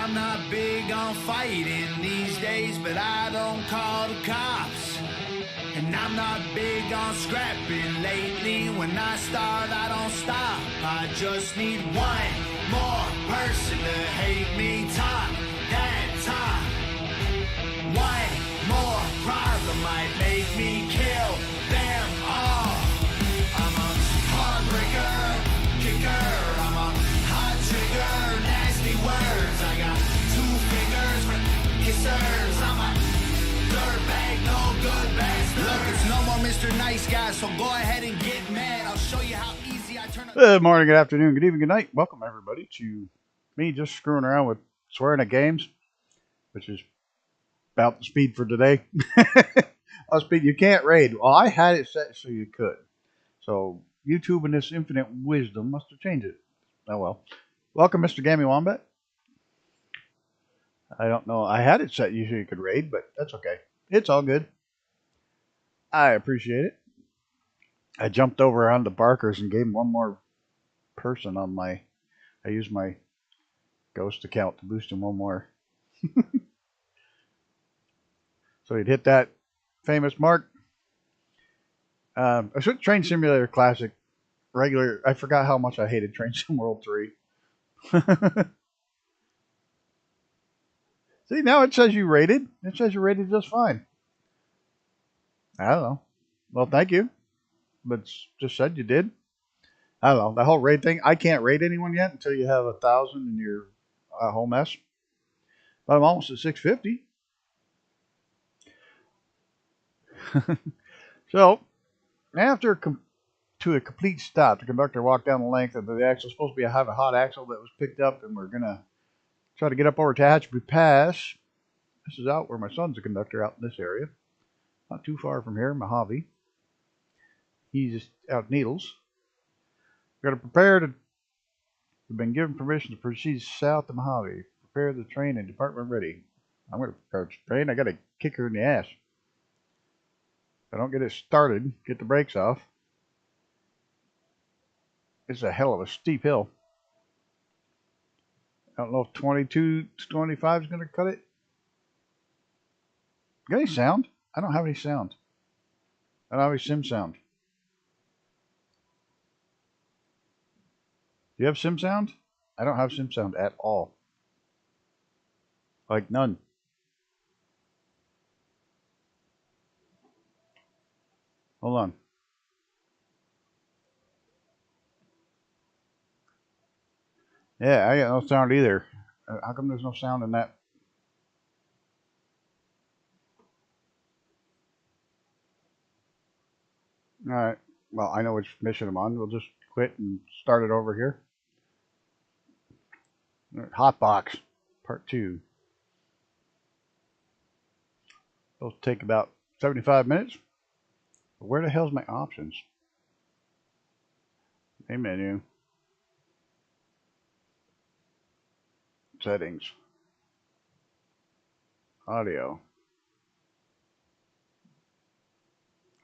I'm not big on fighting these days, but I don't call the cops. And I'm not big on scrapping lately. When I start, I don't stop. I just need one more person to hate me. Talk that talk. One more problem might make me kill them all. I'm a heartbreaker, kicker. I'm a hot trigger, nasty words. I got 2 fingers for kissers. I'm a dirtbag, no good bastard. Look, it's no more Mr. Nice Guy, so go ahead and get mad. I'll show you how easy I turn up. Good morning, good afternoon, good evening, good night. Welcome everybody to me just screwing around with swearing at games, which is about the speed for today. Speed, you can't raid. Well, I had it set so you could. So YouTube and this infinite wisdom must have changed it. Oh well. Welcome, Mr. Gammy Wombat. I don't know. I had it set so you could raid, but that's okay. It's all good. I appreciate it. I jumped over onto Barker's and gave him one more person on my... I used my ghost account to boost him one more. So he'd hit that famous mark. I should Train Simulator Classic regular. I forgot how much I hated Train Sim World 3. See, now it says you rated. It says you rated just fine. I don't know. Well, thank you. But just said you did. I don't know. The whole raid thing. I can't raid anyone yet until you have 1,000 in your whole mess. But I'm almost at 650. So, after to a complete stop, the conductor walked down the length of the axle. Supposed to have a hot axle that was picked up, and we're gonna try to get up over Tehachapi Pass. This is out where my son's a conductor out in this area, not too far from here, Mojave. He's just out Needles. We're gonna prepare to. We've been given permission to proceed south to Mojave. Prepare the train and department ready. I'm gonna prepare the train. I gotta kick her in the ass. If I don't get it started, get the brakes off. It's a hell of a steep hill. I don't know if 22 to 25 is going to cut it. Got any sound? I don't have any sound. I don't have any sim sound. Do you have sim sound? I don't have sim sound at all. Like none. Hold on. Yeah, I got no sound either. How come there's no sound in that? Alright. Well, I know which mission I'm on. We'll just quit and start it over here. Hotbox, part 2. It'll take about 75 minutes. Where the hell's my options? Main menu. Settings. Audio.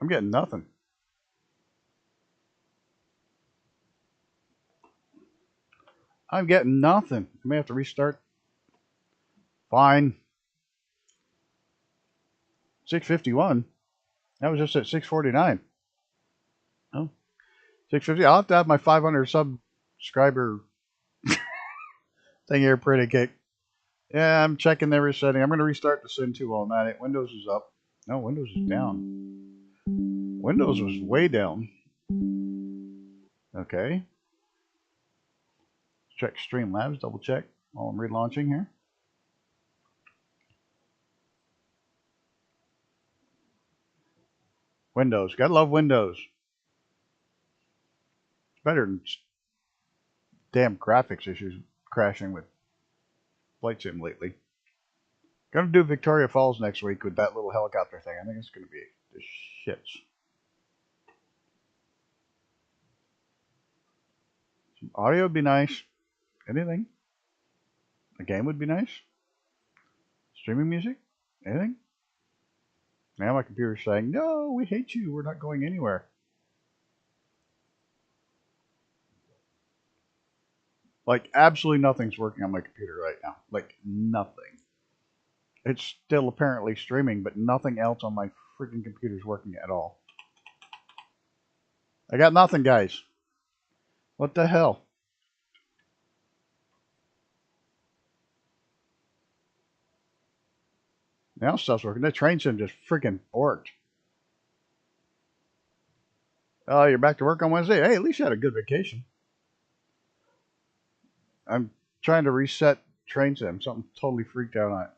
I'm getting nothing. I'm getting nothing. I may have to restart. Fine. 651. That was just at 649. Oh. 650. I'll have to have my 500 subscriber thing here pretty kick. Yeah, I'm checking every setting. I'm going to restart the Sin 2 automatic. Windows is up. No, Windows is down. Windows was way down. Okay. Check Streamlabs, double check while I'm relaunching here. Windows. Gotta love Windows. It's better than damn graphics issues crashing with Flight Sim lately. Gonna do Victoria Falls next week with that little helicopter thing. I think it's gonna be the shits. Some audio would be nice. Anything. A game would be nice. Streaming music. Anything. Now my computer's saying, no, we hate you. We're not going anywhere. Like, absolutely nothing's working on my computer right now. Like, nothing. It's still apparently streaming, but nothing else on my freaking computer is working at all. I got nothing, guys. What the hell? Now stuff's working. The train sim just freaking borked. Oh, you're back to work on Wednesday? Hey, at least you had a good vacation. I'm trying to reset train sim. Something totally freaked out on it.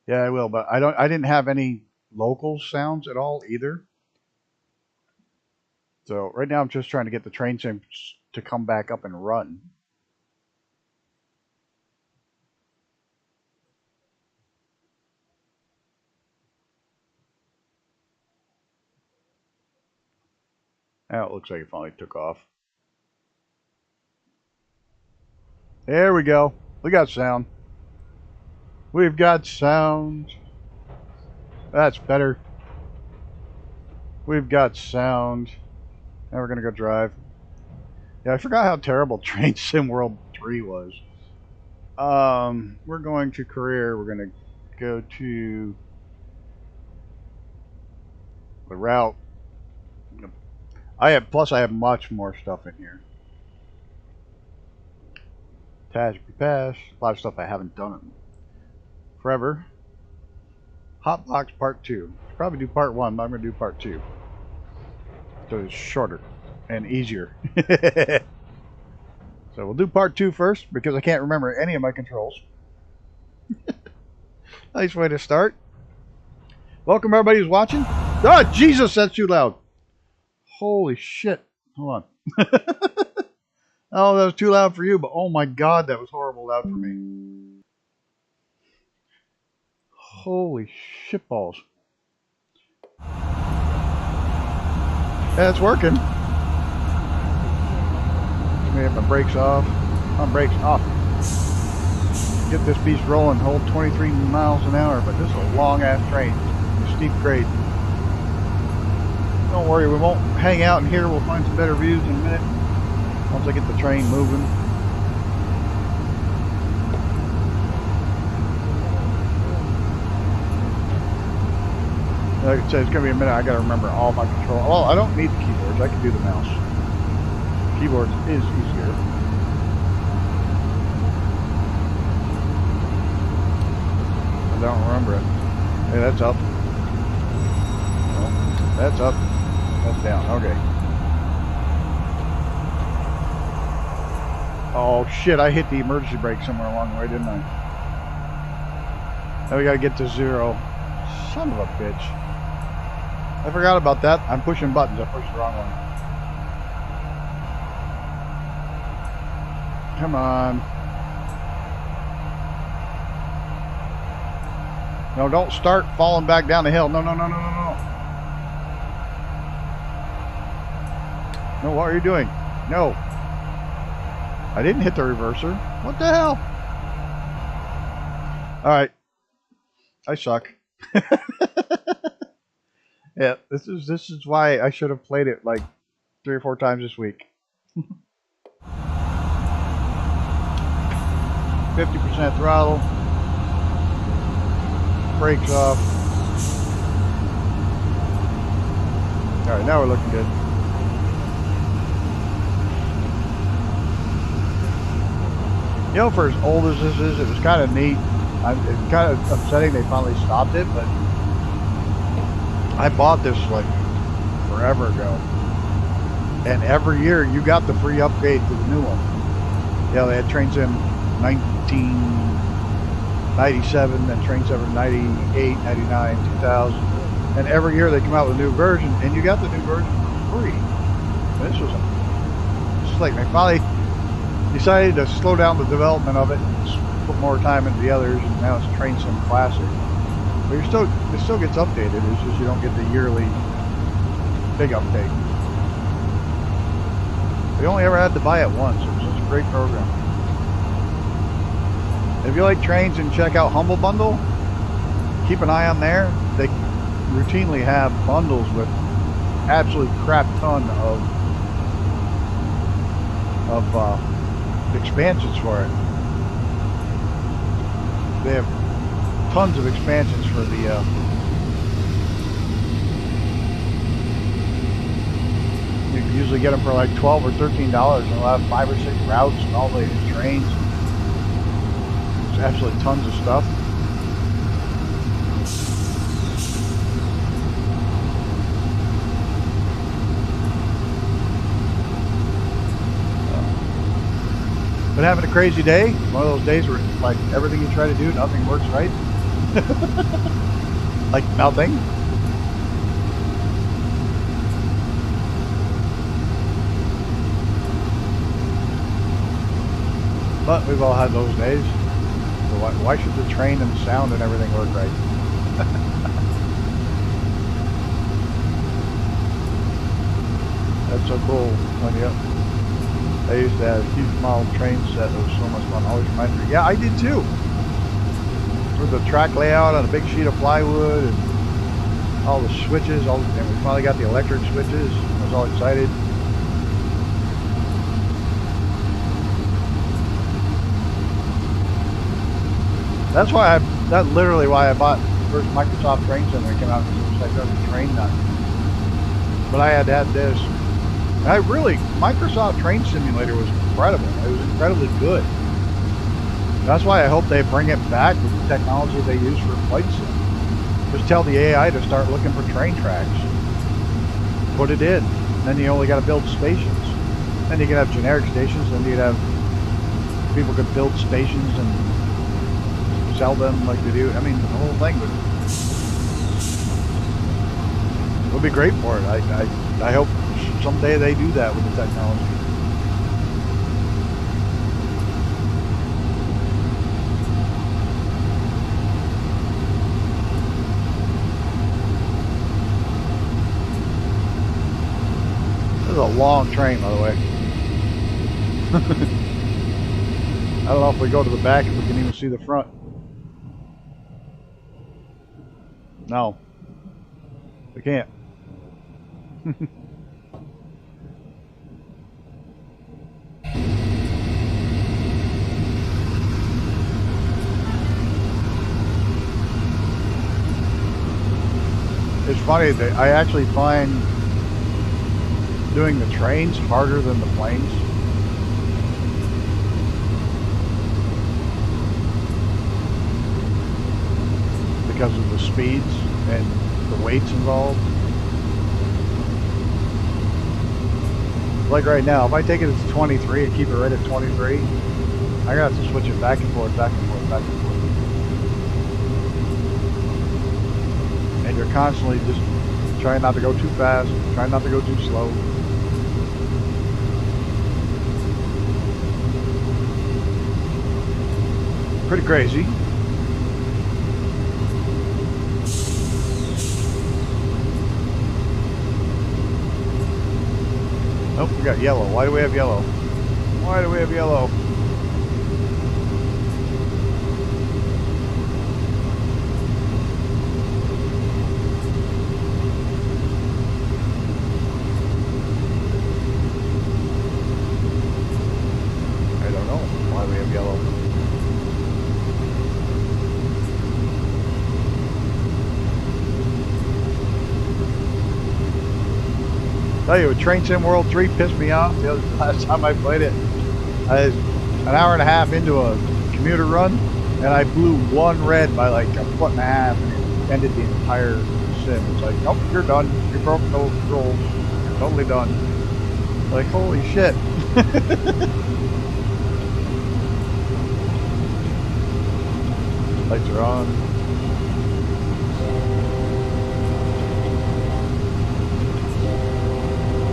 Yeah, I will, but I didn't have any local sounds at all either. So right now I'm just trying to get the train sim to come back up and run. Now it looks like it finally took off. There we go. We got sound. We've got sound. That's better. We've got sound. Now we're going to go drive. Yeah, I forgot how terrible Train Sim World 3 was. We're going to career. We're going to go to the route. I have much more stuff in here. Task pass. A lot of stuff I haven't done in forever. Hotbox Part 2. Probably do Part 1, but I'm going to do Part 2. So it's shorter and easier. So we'll do Part 2 first because I can't remember any of my controls. Nice way to start. Welcome everybody who's watching. Oh, Jesus, that's too loud. Holy shit. Hold on. Oh, that was too loud for you, but oh my God, that was horrible loud for me. Holy shitballs. Yeah, it's working. Let me have my brakes off. My brakes off. Get this beast rolling. Hold 23 miles an hour, but this is a long ass train. A steep grade. Don't worry, we won't hang out in here. We'll find some better views in a minute. Once I get the train moving. Like I said, it's going to be a minute. I got to remember all my control. Well, I don't need the keyboards. I can do the mouse. Keyboards is easier. I don't remember it. Hey, that's up. No, that's up. That's down. Okay. Oh shit! I hit the emergency brake somewhere along the way, didn't I? Now we gotta get to 0. Son of a bitch. I forgot about that. I'm pushing buttons. I pushed the wrong one. Come on. No, don't start falling back down the hill. No, no, no, no, no, no. No, what are you doing? No. I didn't hit the reverser. What the hell? Alright. I suck. Yeah, this is why I should have played it like 3 or 4 times this week. 50% throttle. Brakes off. Alright, now we're looking good. You know, for as old as this is, it was kind of neat. It's kind of upsetting they finally stopped it, but I bought this like forever ago. And every year you got the free upgrade to the new one. Yeah, they had Train Sim 1997, then Train Sim 98, 99, 2000. And every year they come out with a new version, and you got the new version for free. And this was like they finally decided to slow down the development of it and put more time into the others, and now it's Train Sim Classic. But it still gets updated. It's just you don't get the yearly big update. We only ever had to buy it once. It was such a great program. If you like trains and check out Humble Bundle, keep an eye on there. They routinely have bundles with absolute crap ton of of expansions for it. They have tons of expansions for the you can usually get them for like $12 or $13, and they'll have 5 or 6 routes and all the trains. There's absolutely tons of stuff. Been having a crazy day. One of those days where like everything you try to do, nothing works right. Like nothing. But we've all had those days. So why should the train and the sound and everything work right? That's so cool. When I used to have a huge model train set that was so much fun. Always reminded me. Yeah, I did too. With the track layout on a big sheet of plywood and all the switches. And we finally got the electric switches. I was all excited. That's literally why I bought the first Microsoft Train Sim when it came out, because it was like a train nut. But I had to have this. And Microsoft Train Simulator was incredible. It was incredibly good. That's why I hope they bring it back with the technology they use for Flight Sim. Just tell the AI to start looking for train tracks. Put it in. Then you only got to build stations. Then you can have generic stations, then you can have people could build stations and sell them like they do. I mean, the whole thing would be great for it. I hope someday they do that with the technology. This is a long train, by the way. I don't know if we go to the back if we can even see the front. No, we can't. It's funny that I actually find doing the trains harder than the planes. Because of the speeds and the weights involved. Like right now, if I take it as 23 and keep it right at 23, I gotta have to switch it back and forth, back and forth, back and forth. And you're constantly just trying not to go too fast, trying not to go too slow. Pretty crazy. Nope, we got yellow. Why do we have yellow? Why do we have yellow? I don't know why we have yellow. Tell you, Train Sim World 3 pissed me off the last time I played it. I was an hour and a half into a commuter run, and I blew one red by like a foot and a half, and it ended the entire sim. It's like, nope, you're done. You broke those rules. You're totally done. Like, holy shit. Lights are on.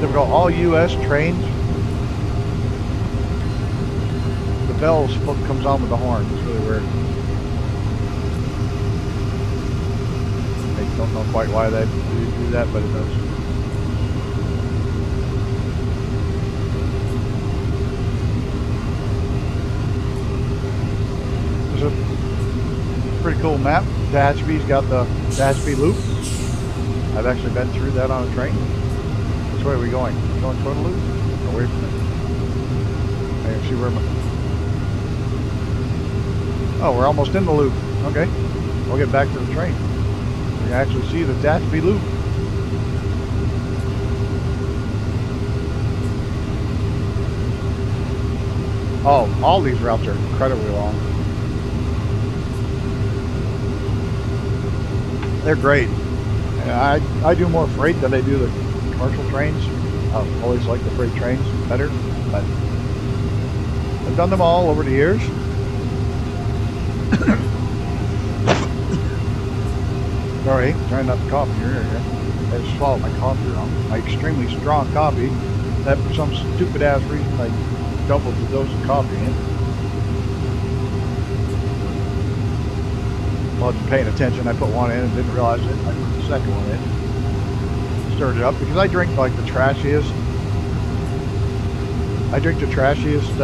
Typical all U.S. trains. The bell comes on with the horn. It's really weird. I don't know quite why they do that, but it does. There's a pretty cool map. Tehachapi's got the Tehachapi Loop. I've actually been through that on a train. Which way are we going? Going toward the loop? Away from it. There, see where oh, we're almost in the loop. Okay. We'll get back to the train. We can actually see the Tehachapi loop. Oh, all these routes are incredibly long. They're great. And I do more freight than I do the commercial trains. I always like the freight trains better, but I've done them all over the years. Sorry, trying not to cough in your ear. I just swallowed my coffee wrong. My extremely strong coffee that for some stupid ass reason I doubled the dose of coffee in. Wasn't paying attention. I put one in and didn't realize it. I put the second one in. Stirred it up because I drink like the trashiest. I drink the trashiest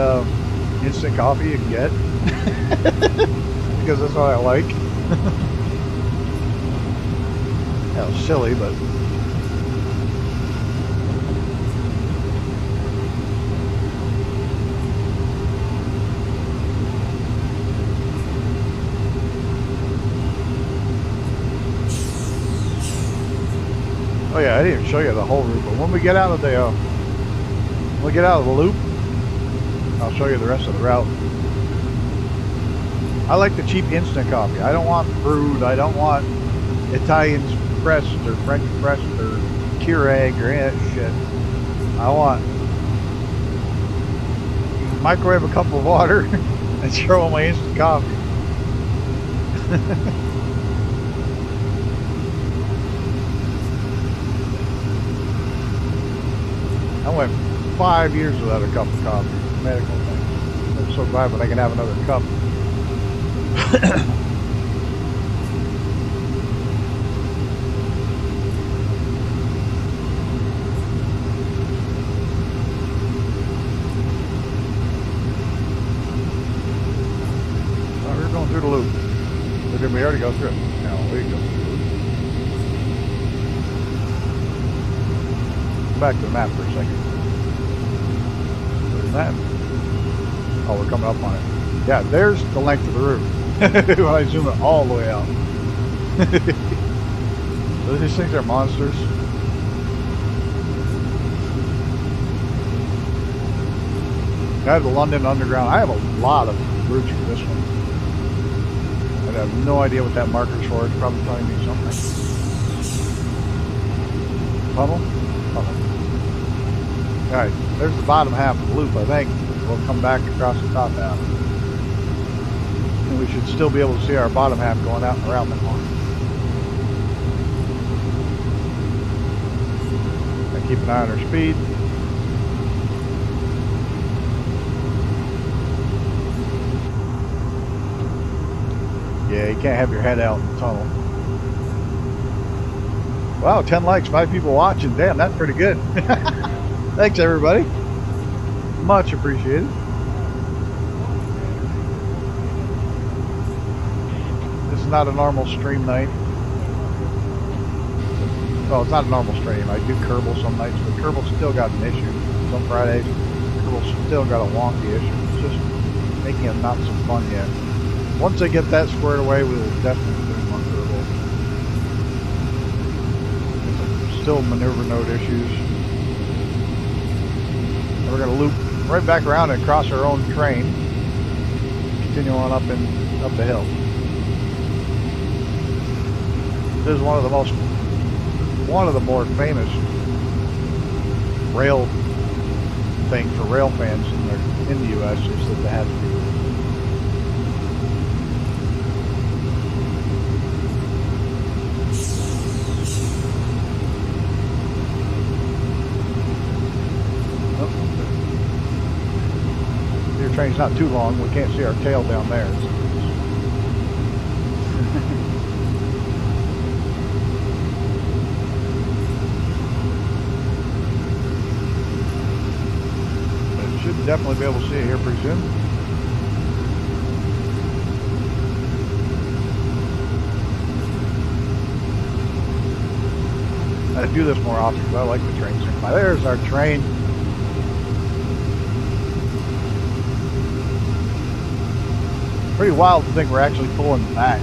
instant coffee you can get because that's what I like. That was silly, but oh yeah, I didn't even show you the whole route. But when we get out of the loop, I'll show you the rest of the route. I like the cheap instant coffee. I don't want brewed. I don't want Italians pressed or French pressed or Keurig or any of that shit. I want microwave a cup of water and throw in my instant coffee. I went 5 years without a cup of coffee. Medical thing. I'm so glad when I can have another cup. We're going through the loop. Or did we already go through it? No, we go through the loop. Back to the map for a second. There's that. Oh, we're coming up on it. Yeah, there's the length of the route. When I zoom it all the way out. So these things are monsters. I have the London Underground. I have a lot of routes for this one. I have no idea what that marker's for. It's probably telling me something. Tunnel? Tunnel. Alright, there's the bottom half of the loop, I think. We'll come back across the top half. And we should still be able to see our bottom half going out and around the corner. And keep an eye on our speed. Yeah, you can't have your head out in the tunnel. Wow, 10 likes, 5 people watching. Damn, that's pretty good. Thanks, everybody. Much appreciated. This is not a normal stream night. Well, it's not a normal stream. I do Kerbal some nights, but Kerbal's still got an issue. Some Fridays, Kerbal's still got a wonky issue. It's just making it not so fun yet. Once I get that squared away, we will definitely do more Kerbal. Still maneuver node issues. We're going to loop right back around and cross our own train. Continue on up the hill. This is one of the more famous rail thing for rail fans in the U.S. is that they have to be. Train's not too long. We can't see our tail down there. But should definitely be able to see it here pretty soon. I do this more often because I like the trains. There's our train. Pretty wild to think we're actually pulling back.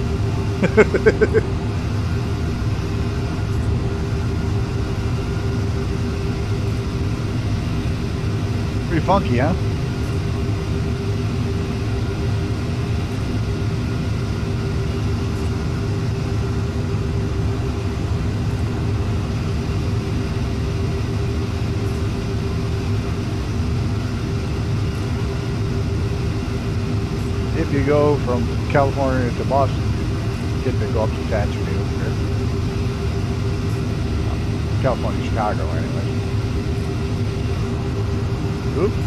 Pretty funky, huh? If you go from California to Boston, you get to go up to Tatchville here. California, Chicago, anyways. Oops.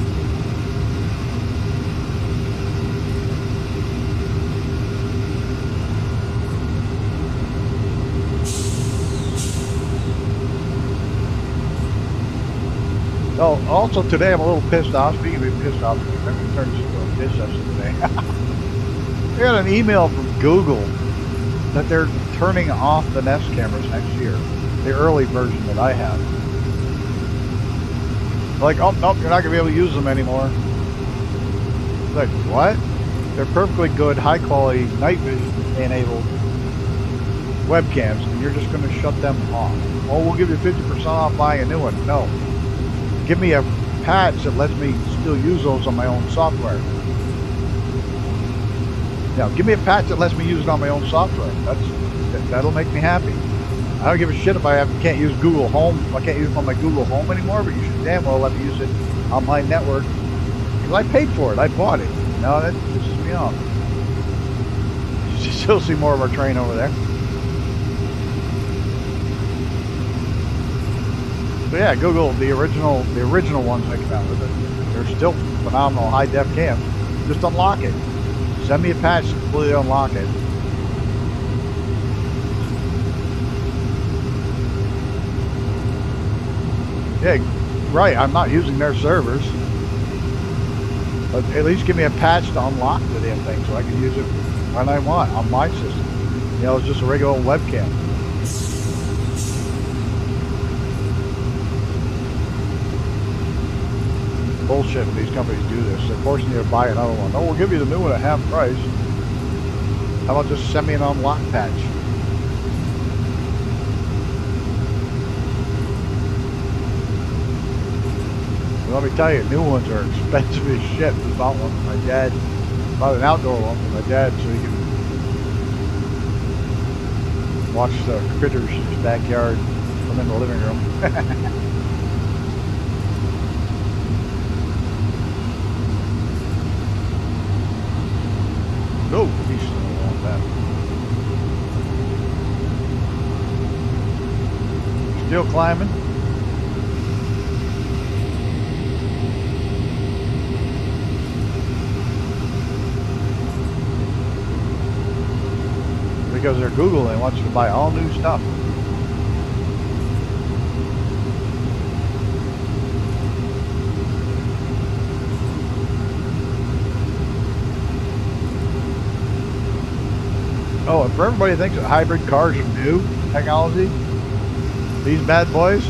Oh, also today I'm a little pissed off. Speaking of being pissed off, let me turn this into a piss session today. I got an email from Google that they're turning off the Nest cameras next year. The early version that I have. Like, oh, nope, you're not going to be able to use them anymore. Like, what? They're perfectly good, high quality, night vision enabled webcams, and you're just going to shut them off. Oh, we'll give you 50% off buying a new one. No. Give me a patch that lets me still use those on my own software. Now, give me a patch that lets me use it on my own software. That'll make me happy. I don't give a shit if I can't use Google Home. I can't use it on my Google Home anymore, but you should damn well let me use it on my network. Because I paid for it. I bought it. No, that pisses me off. You still see more of our train over there. But yeah, Google, the original ones they came out with it. They're still phenomenal high-def cams. Just unlock it. Send me a patch to completely unlock it. Yeah, right, I'm not using their servers. But at least give me a patch to unlock the damn thing so I can use it when I want on my system. You know, it's just a regular old webcam. Bullshit when these companies do this. They're forcing you to buy another one. Oh, we'll give you the new one at half price. How about just send me an unlock patch? Well, let me tell you, new ones are expensive as shit. We bought one for my dad. Bought an outdoor one for my dad so he can watch the critters in his backyard from in the living room. No, he's still on that. Still climbing. Because they're Google, they want you to buy all new stuff. Oh, and for everybody who thinks that hybrid cars are new technology, these bad boys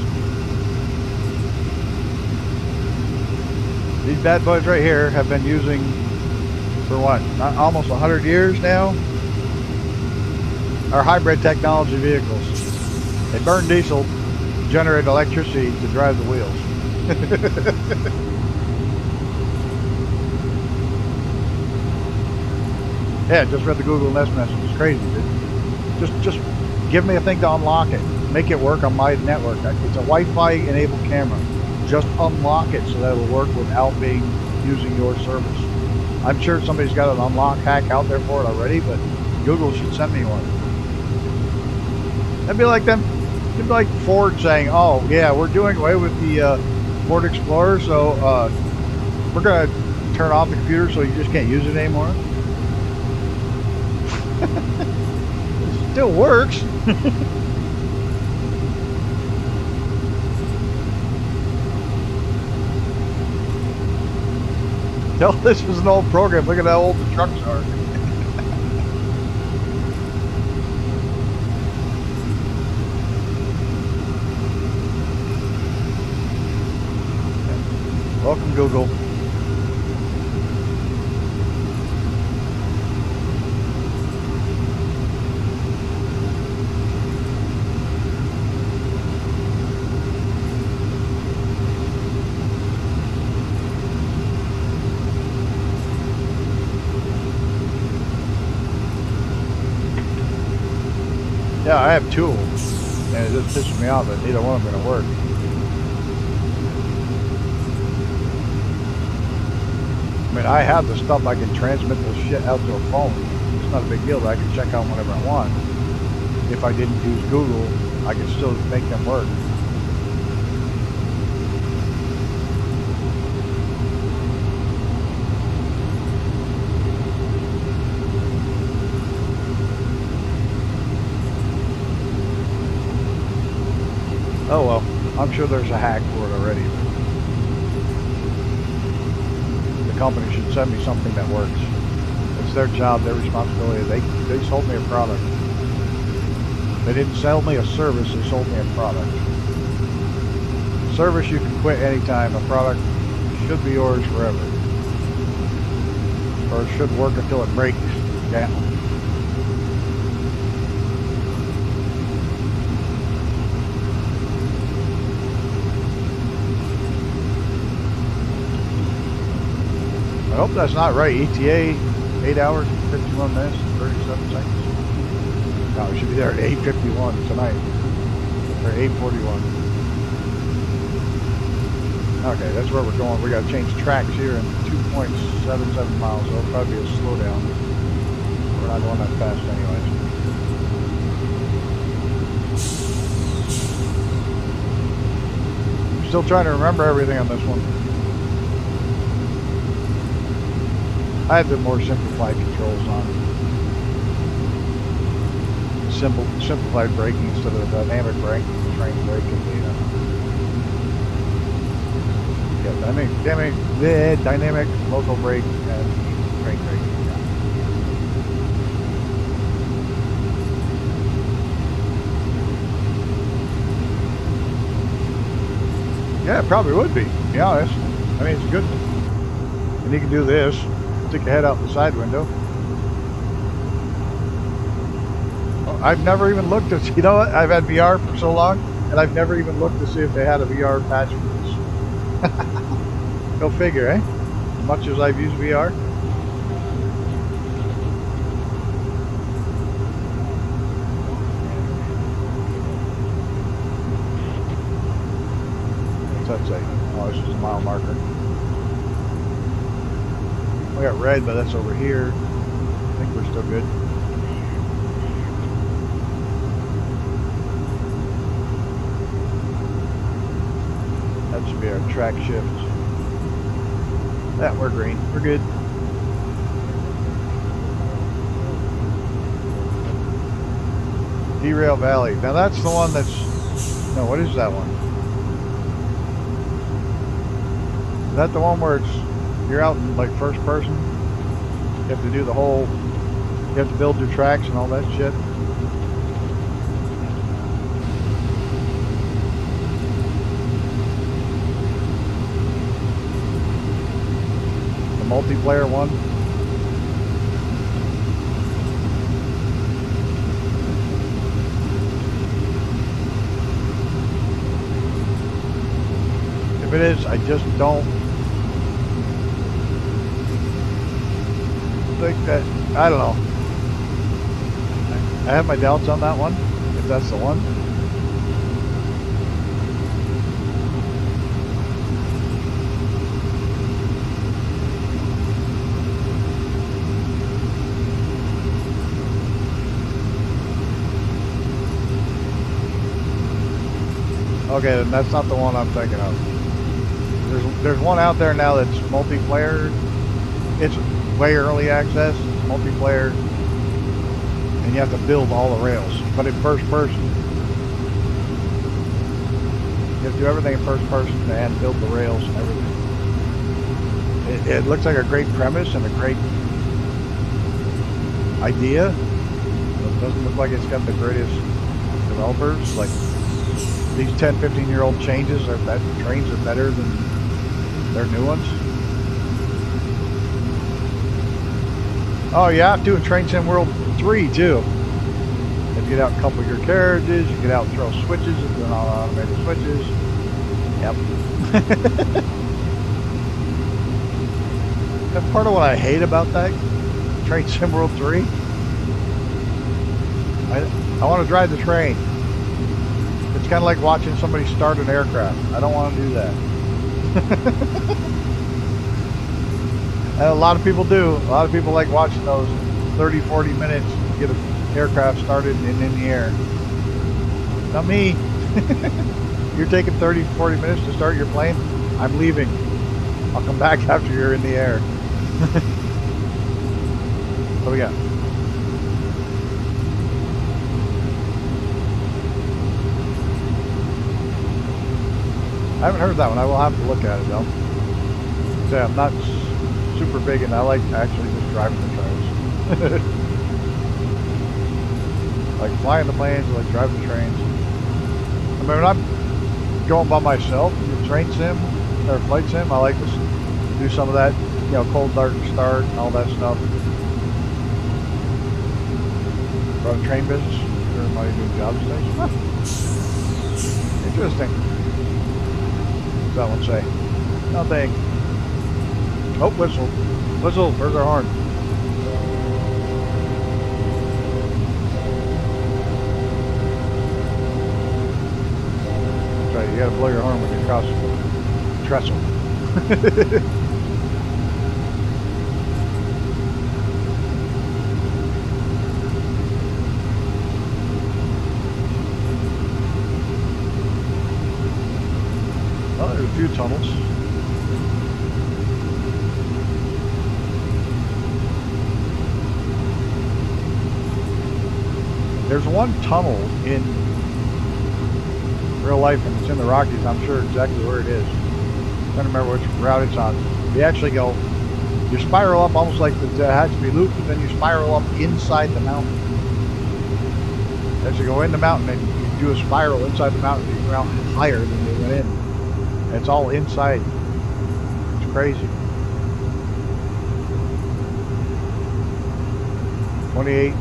right here have been using for what, almost 100 years now, are hybrid technology vehicles. They burn diesel, generate electricity to drive the wheels. Yeah, just read the Google Nest message. It's crazy, dude. Just give me a thing to unlock it. Make it work on my network. It's a Wi-Fi enabled camera. Just unlock it so that it'll work without using your service. I'm sure somebody's got an unlock hack out there for it already, but Google should send me one. That'd be like them. It'd be like Ford saying, "Oh yeah, we're doing away with the Ford Explorer, so we're gonna turn off the computer so you just can't use it anymore." It still works. Tell this was an old program. Look at how old the trucks are. Welcome, Google. Yeah, I have tools, and it just pisses me off that neither one of them are gonna work. I mean, I have the stuff I can transmit this shit out to a phone. It's not a big deal, but I can check out whenever I want. If I didn't use Google, I could still make them work. Oh well, I'm sure there's a hack for it already. The company should send me something that works. It's their job, their responsibility. They sold me a product. They didn't sell me a service, they sold me a product. Service you can quit anytime. A product should be yours forever. Or it should work until it breaks. Yeah. I hope that's not right. ETA, 8 hours, 51 minutes, and 37 seconds. No, we should be there at 8:51 tonight. Or 8:41. Okay, that's where we're going. We got to change tracks here in 2.77 miles. So it'll probably be a slowdown. We're not going that fast anyways. I'm still trying to remember everything on this one. I have the more simplified controls on. Simplified braking instead of the dynamic braking, train braking. Yeah, dynamic local brake and train braking. Yeah, it probably would be. To be honest, I mean it's good, and you can do this. Stick your head out the side window. I've never even looked to see, you know what? I've had VR for so long, and I've never even looked to see if they had a VR patch for this. Go figure, eh? As much as I've used VR. What's that say? Oh, this is a mile marker. We got red, but that's over here. I think we're still good. That should be our track shift. Yeah, we're green. We're good. Derail Valley. Now that's the one that's... No, what is that one? Is that the one where it's... You're out in like first person. You have to do the whole, you have to build your tracks and all that shit. The multiplayer one. If it is, I just don't think that, I don't know. I have my doubts on that one, if that's the one. Okay, then that's not the one I'm thinking of. There's one out there now that's multiplayer. It's way early access, multiplayer, and you have to build all the rails, but in first person. You have to do everything in first person and build the rails and everything. It looks like a great premise and a great idea. It doesn't look like it's got the greatest developers. Like these 10, 15-year-old changes, that trains are better than their new ones. Oh yeah, I'm doing Train Sim World 3 too. You get out and couple your carriages, you get out and throw switches and doing all automated switches. Yep. That's part of what I hate about that Train Sim World 3. I want to drive the train. It's kind of like watching somebody start an aircraft. I don't want to do that. And a lot of people do. A lot of people like watching those 30, 40 minutes to get an aircraft started and in the air. Not me. You're taking 30, 40 minutes to start your plane? I'm leaving. I'll come back after you're in the air. What do we got? I haven't heard that one. I will have to look at it though. So I'm not super big, and I like actually just driving the trains. Like flying the planes, I like driving the trains. I mean, when I'm going by myself in the train sim or flight sim, I like to do some of that, you know, cold dark start and all that stuff. Run train business during my new job station. Huh. Interesting. What's that one say? Nothing. Oh, whistle. Whistle. Where's our horn? That's right. You gotta blow your horn when you cross the trestle. Well, there's a few tunnels. There's one tunnel in real life, and it's in the Rockies. I'm sure exactly where it is. I'm trying to remember which route it's on. You actually go, you spiral up almost like the Tehachapi Loop, but then you spiral up inside the mountain. As you go in the mountain, and you do a spiral inside the mountain, you go out higher than you went in. And it's all inside. It's crazy. 28.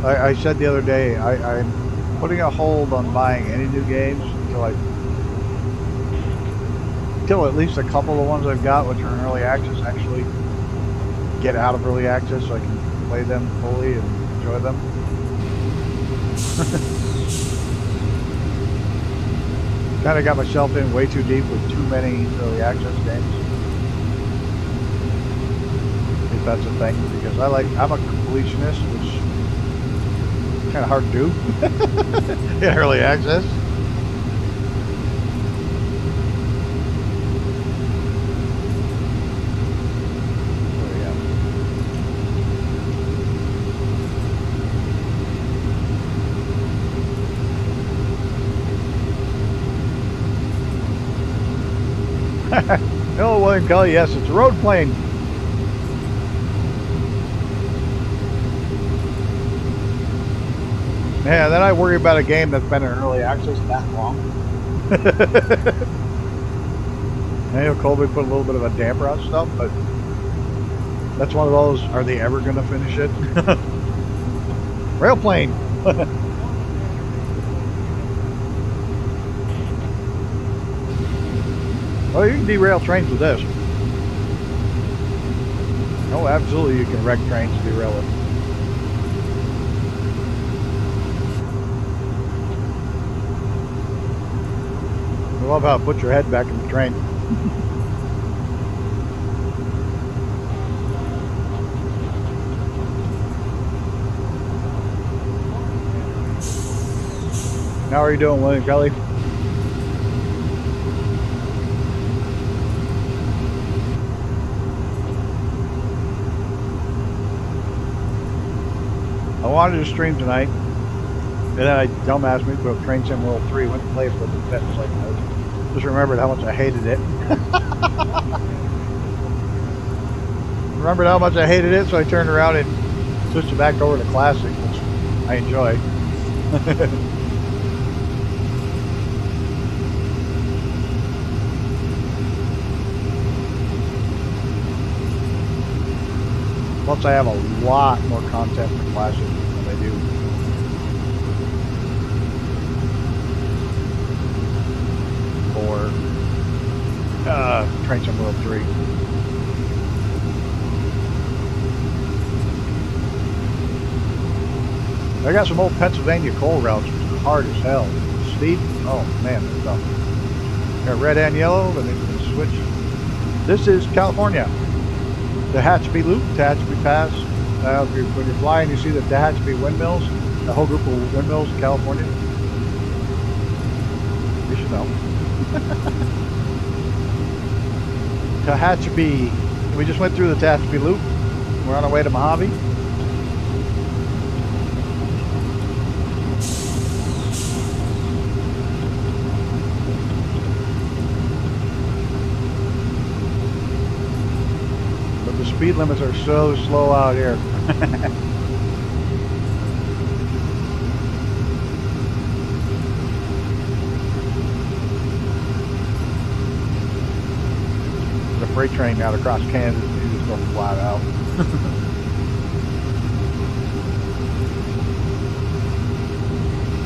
I said the other day, I'm putting a hold on buying any new games until at least a couple of the ones I've got, which are in early access, actually get out of early access so I can play them fully and enjoy them. Kind of got myself in way too deep with too many early access games. If that's a thing, because I'm a completionist, which kind of hard to do in early access. Hello, William Kelly. Yes, it's a road plane. Yeah, then I worry about a game that's been in early access that long. I know Colby put a little bit of a damper on stuff, but that's one of those, are they ever going to finish it? Railplane! Well, you can derail trains with this. Oh, absolutely, you can wreck trains and derail it. I love how it puts your head back in the train. How are you doing, William Kelly? I wanted to stream tonight, and then I dumbass me put up Train Sim World 3, went to play for the pet, was like, I just remembered how much I hated it. Remembered how much I hated it, so I turned around and switched it back over to Classic, which I enjoy. Plus, I have a lot more content for Classic than I do. For Train Sim World 3. I got some old Pennsylvania coal routes, which are hard as hell. Steep, oh man, they're tough. Got red and yellow, then it's going to switch. This is California. Tehachapi Loop, Tehachapi Pass. When you're flying, you see the Tehachapi windmills, the whole group of windmills in California. You should know. Tehachapi. We just went through the Tehachapi Loop. We're on our way to Mojave. But the speed limits are so slow out here. The freight train out across Kansas, you just go flat out.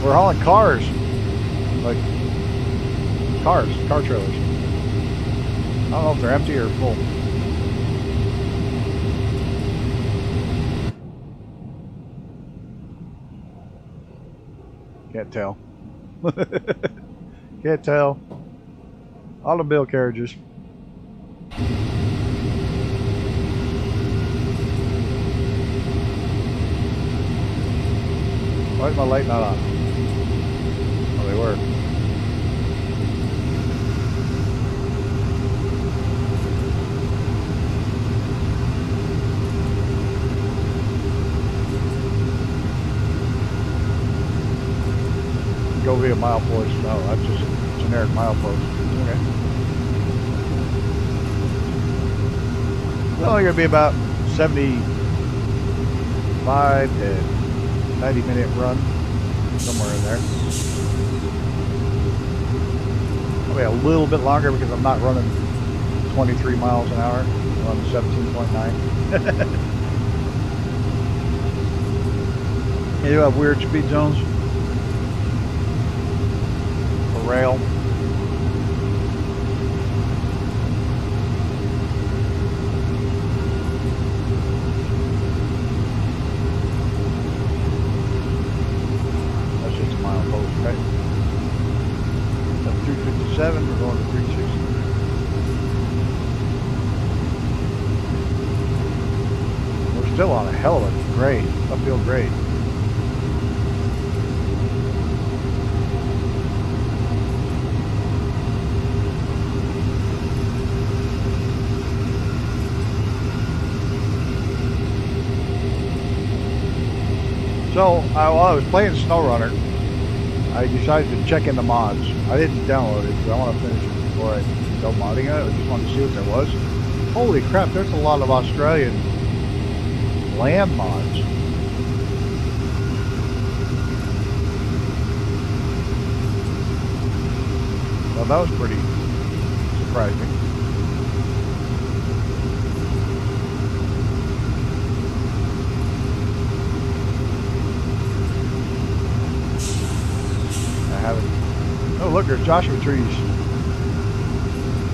We're hauling cars, like car trailers. I don't know if they're empty or full. Can't tell. Can't tell. Automobile carriages. Why is my light not on? Oh, they were. Go via milepost. No, that's just generic milepost. Okay. It's only going to be about 75 to 90-minute run, somewhere in there. Probably a little bit longer because I'm not running 23 miles an hour. I'm running 17.9. You do have weird speed zones for rail. Right. Up 357, we're going to 360. We're still on a hell of a grade, uphill grade. So, while I was playing SnowRunner, I decided to check in the mods. I didn't download it because I want to finish it before I go modding it. I just wanted to see what there was. Holy crap, there's a lot of Australian land mods. Well, that was pretty surprising. Oh, look, there's Joshua trees.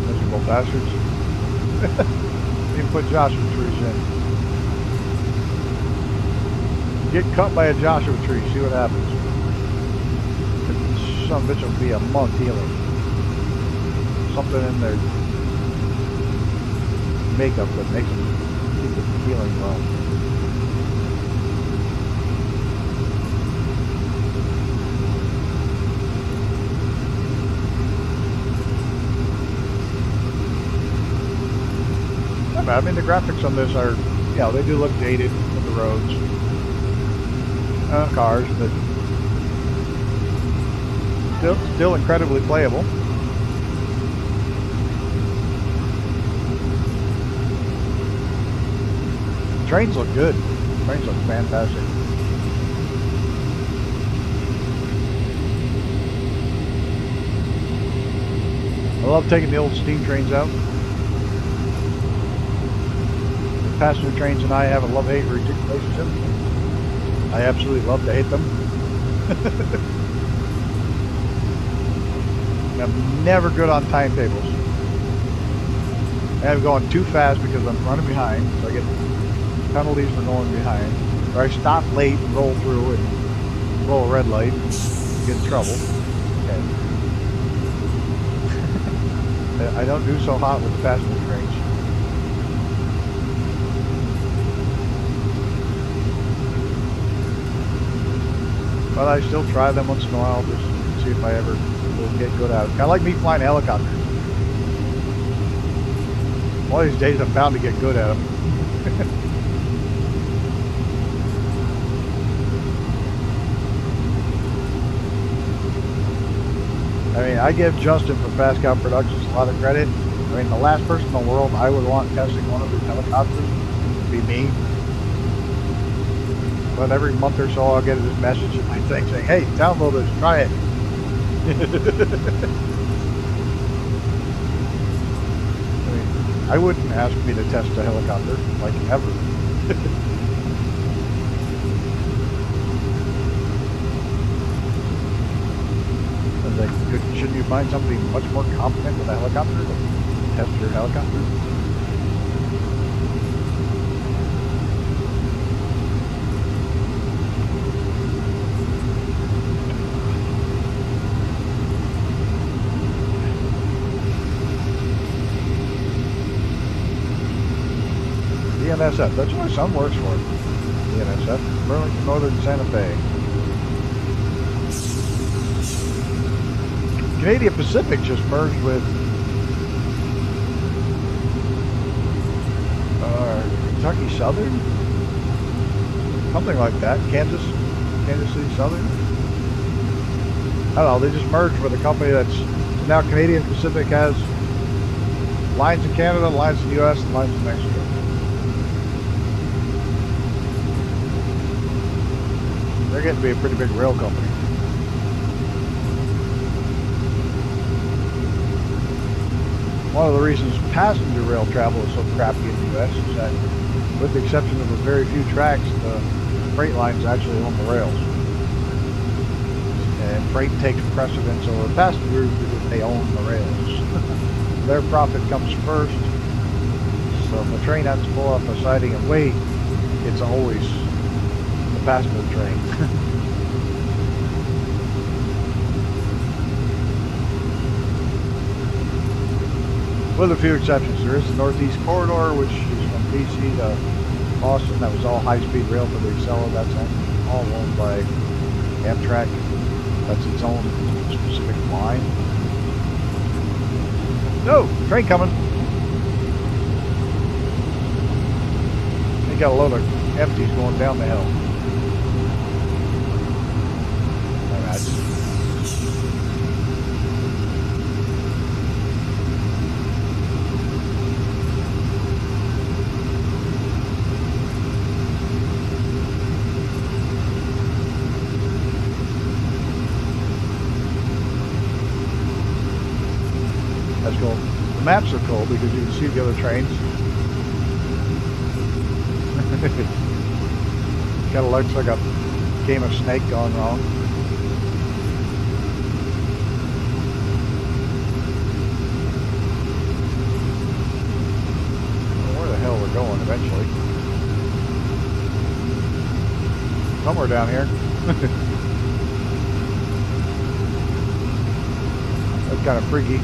Miserable bastards. Even put Joshua trees in. Get cut by a Joshua tree, see what happens. Some bitch will be a month healing. Something in their makeup that makes them keep it healing well. I mean, the graphics on this are, yeah, they do look dated with the roads, cars, but still incredibly playable. Trains look good. Trains look fantastic. I love taking the old steam trains out. Passenger trains and I have a love-hate relationship. I absolutely love to hate them. I'm never good on timetables. I'm going too fast because I'm running behind, so I get penalties for going behind. Or I stop late and roll through, and blow a red light, get in trouble. Okay. I don't do so hot with the passenger trains. But I still try them once in a while just to see if I ever will get good at it. Kind of like me flying a helicopter. One of these days I'm bound to get good at them. I mean, I give Justin from Fast Cow Productions a lot of credit. I mean, the last person in the world I would want testing one of his helicopters would be me. But every month or so I'll get this message in my thing saying, hey, download this, try it. I mean, I wouldn't ask me to test a helicopter, like ever. I was like, shouldn't you find somebody much more competent with a helicopter to test your helicopter? NSF. That's what my son works for. The NSF, Burlington Northern Santa Fe. Canadian Pacific just merged with Kentucky Southern, something like that. Kansas City Southern. I don't know. They just merged with a company that's now Canadian Pacific has lines in Canada, lines in the U.S., and lines in Mexico. They're getting to be a pretty big rail company. One of the reasons passenger rail travel is so crappy in the U.S. is that, with the exception of a very few tracks, the freight lines actually own the rails. And freight takes precedence over passengers because they own the rails. Their profit comes first. So if the train has to pull off a siding and wait, it's always the passenger train. With a few exceptions. There is the Northeast Corridor, which is from DC to Boston. That was all high-speed rail for the Acela. That's all owned by Amtrak. That's its own specific line. No! Train coming! They got a load of empties going down the hill. That's cool. The maps are cool because you can see the other trains. Kind of looks like a game of Snake gone wrong. Where the hell we're going eventually? Somewhere down here. That's kind of freaky.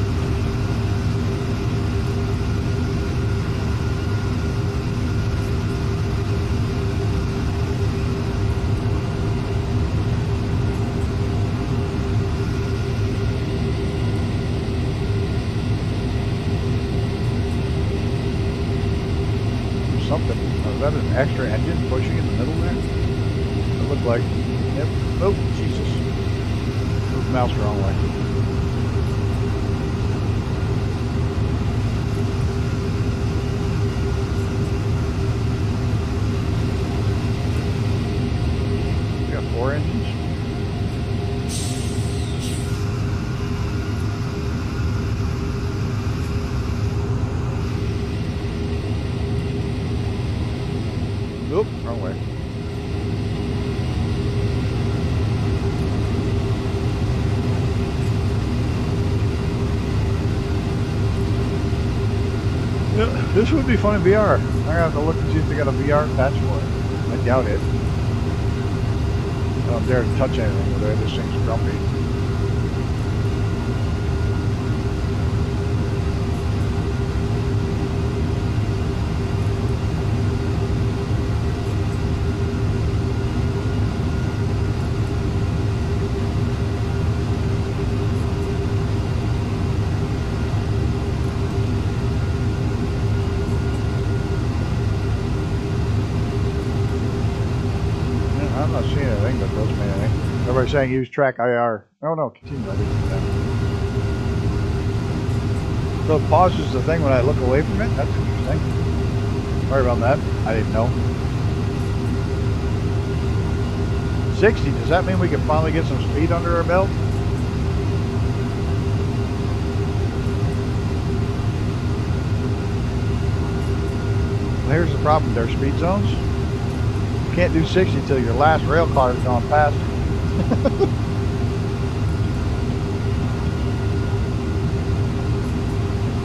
Something. Is that an extra engine pushing in the middle there? It looked like. Yep. Oh, Jesus. Moved the mouse the wrong way. We got 4 engines. Oop, wrong way. Yeah, this would be fun in VR. I'm gonna have to look and see if they got a VR patch for it. I doubt it. I don't dare to touch anything with it. This thing's grumpy. I'm not seeing anything that does me anything. Everybody's saying use track IR. Oh no, continue. I didn't do that. So it pauses the thing when I look away from it? That's interesting. Sorry about that. I didn't know. 60, does that mean we can finally get some speed under our belt? Well, here's the problem with their speed zones. You can't do 60 until your last rail car has gone past you.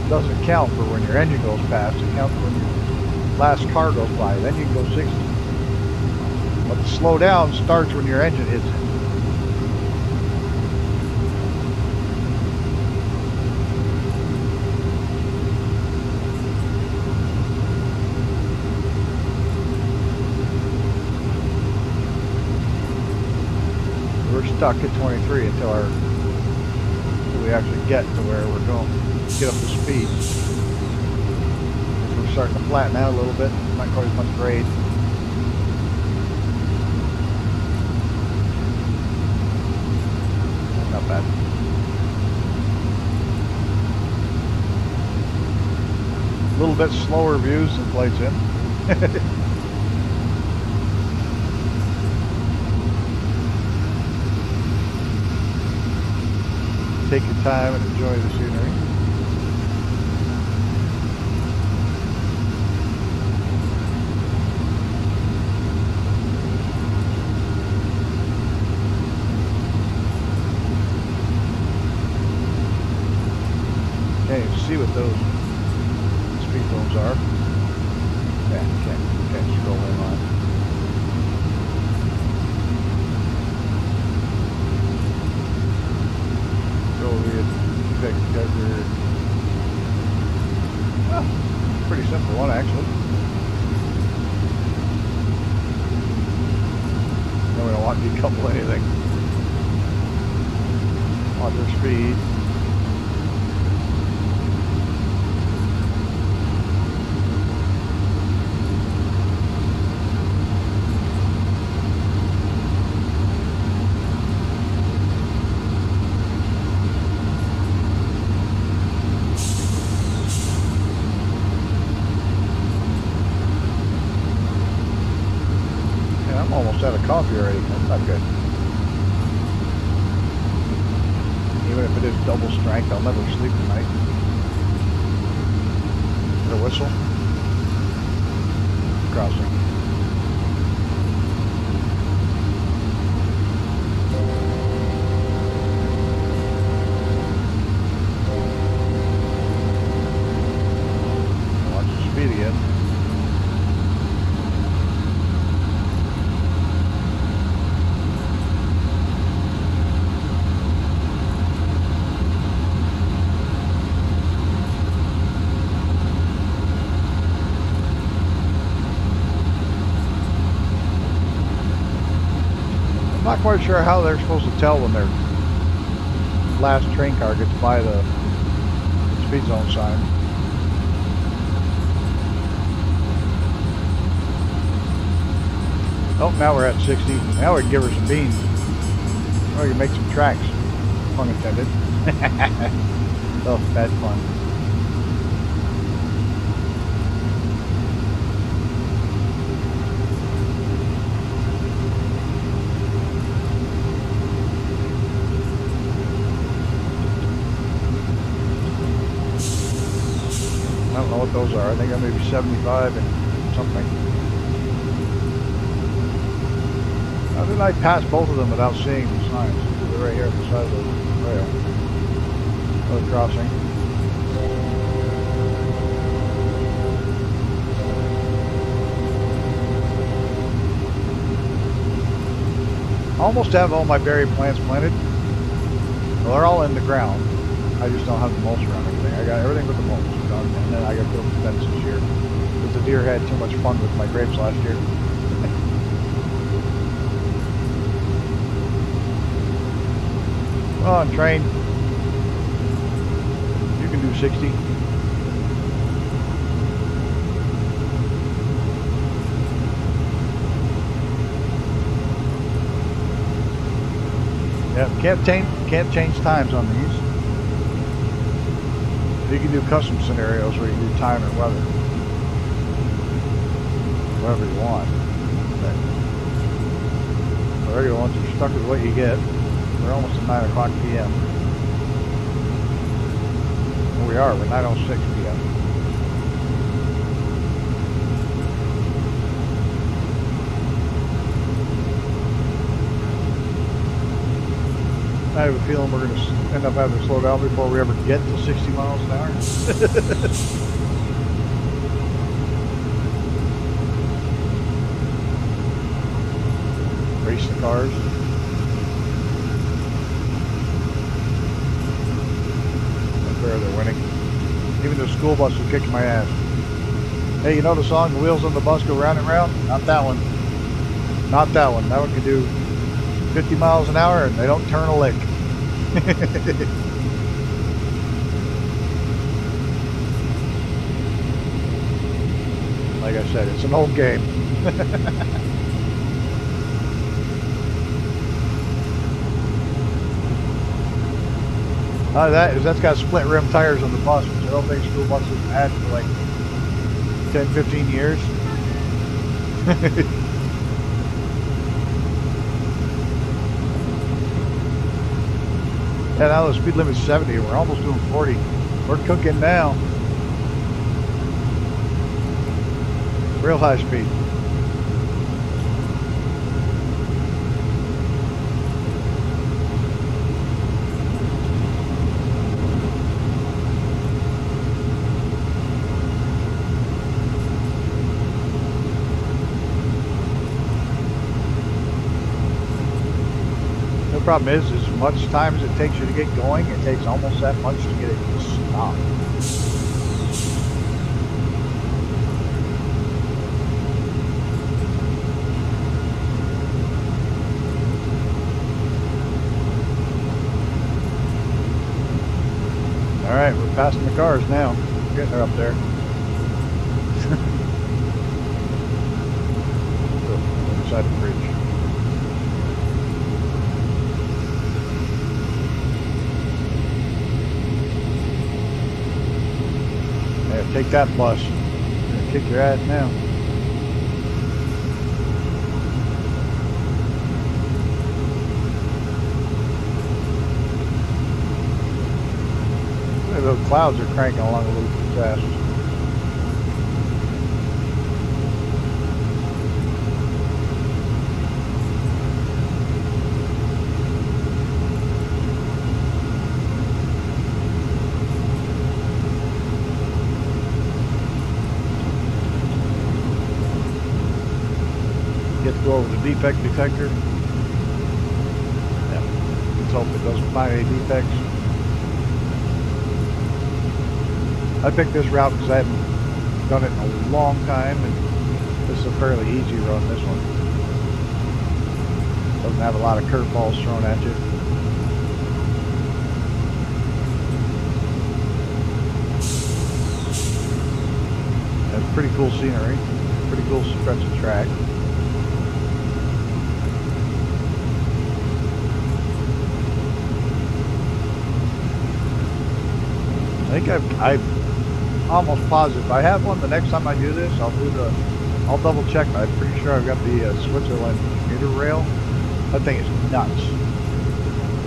Doesn't count for when your engine goes past. It counts when your last car goes by. Then you can go 60. But the slow down starts when your engine hits it. We're stuck at 23 until we actually get to where we're going. Get up to speed. We're starting to flatten out a little bit. Not quite as much grade. Not bad. A little bit slower views than plates in. Take your time and enjoy the scenery. Can't even see what those speed zones are. Yeah, can't scroll in on it. Well, pretty simple one actually. No, we don't want to decouple anything. Want their speed. I'm almost out of coffee already. That's not good. Even if it is double strength, I'll never sleep tonight. Is it a whistle? Crossing. Watch the speed again. I'm not quite sure how they're supposed to tell when their last train car gets by the speed zone sign. Oh, now we're at 60. Now we can give her some beans. Now we can make some tracks. Pun intended. Oh, bad fun. I don't know what those are. I think I'm maybe 75 and something. How did I pass both of them without seeing the signs? They're right here at the side of the rail. Another crossing. almost have all my berry plants planted. Well, they're all in the ground. I just don't have the mulch around everything. I got everything but the mulch done, and then I got to build the fence this year. Because the deer had too much fun with my grapes last year. Come on, train. You can do 60. Yeah, can't change times on these. You can do custom scenarios where you do time and weather. Whatever you want. But the regular ones are stuck with what you get. We're almost at 9 o'clock p.m. Well, we are. We're 9:06 p.m. I have a feeling we're going to end up having to slow down before we ever get to 60 miles an hour. Race the cars. They're winning. Even the school bus is kicking my ass. Hey, you know the song, The Wheels on the Bus Go Round and Round? Not that one. Not that one. That one can do 50 miles an hour and they don't turn a lick. Like I said, it's an old game. That's got split rim tires on the bus, which I don't think school buses have had for like 10, 15 years. Yeah, now the speed limit's 70. We're almost doing 40. We're cooking now. Real high speed. The problem is, as much time as it takes you to get going, it takes almost that much to get it to stop. Alright, we're passing the cars now. We're getting her up there. Inside the bridge. Take that bus. I'm gonna kick your ass now. Those clouds are cranking along a little too fast. Get to go over the defect detector. Yeah. Let's hope it doesn't find any defects. I picked this route because I haven't done it in a long time, and this is a fairly easy run, this one. Doesn't have a lot of curveballs thrown at you. That's pretty cool scenery, pretty cool stretch of track. I think I've almost positive. If I have one, the next time I do this, I'll double check. I'm pretty sure I've got the Switzerland commuter rail. That thing is nuts.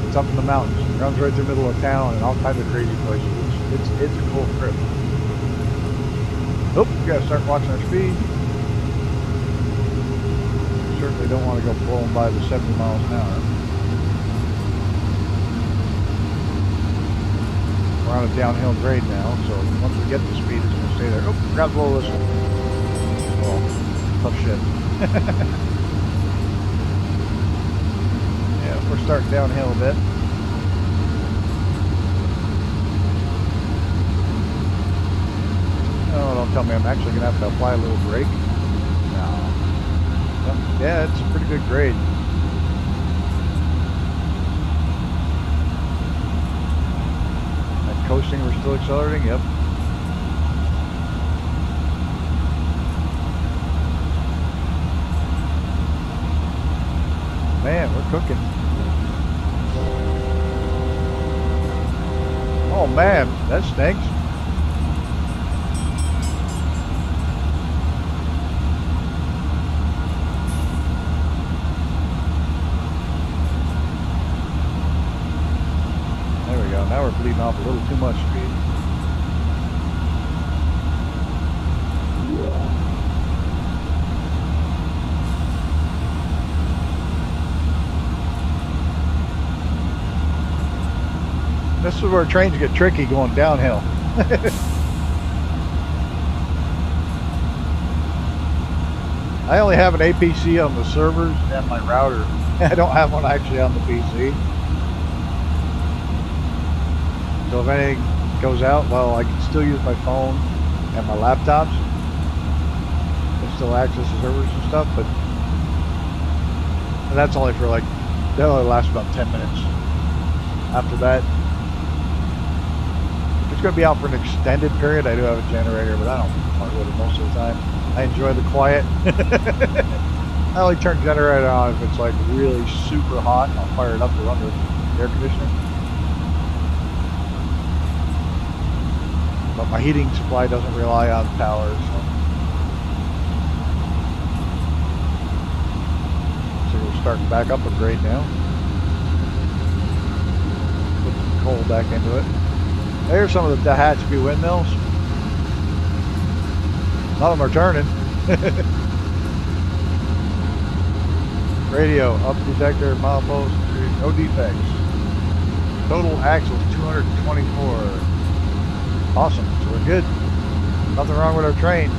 It's up in the mountains. It runs right through the middle of town and all kinds of crazy places. It's a cool trip. Oh, we gotta start watching our speed. Certainly don't want to go blowing by the 70 miles an hour. We're on a downhill grade now, so once we get to speed, it's going to stay there. Oh, forgot to blow this one. Well, tough shit. Yep, we're starting downhill a bit. Oh, don't tell me I'm actually going to have to apply a little brake. No. Yep. Yeah, it's a pretty good grade. And coasting, we're still accelerating? Yep. Man, we're cooking. Oh man, that stinks. There we go. Now we're bleeding off a little too much speed. This is where trains get tricky going downhill. I only have an APC on the servers and my router. I don't have one actually on the PC. So if anything goes out, well, I can still use my phone and my laptops and still access the servers and stuff, but and that's only for like, that only lasts about 10 minutes. After that, it's going to be out for an extended period. I do have a generator, but I don't fuck with it most of the time. I enjoy the quiet. I only turn the generator on if it's like really super hot. I'll fire it up to run the air conditioner. But my heating supply doesn't rely on power, so we're starting back up a grade now. Put some coal back into it. There's some of the Tehachapi windmills. None of them are turning. Radio, up detector, milepost, no defects. Total axles 224. Awesome, so we're good. Nothing wrong with our train.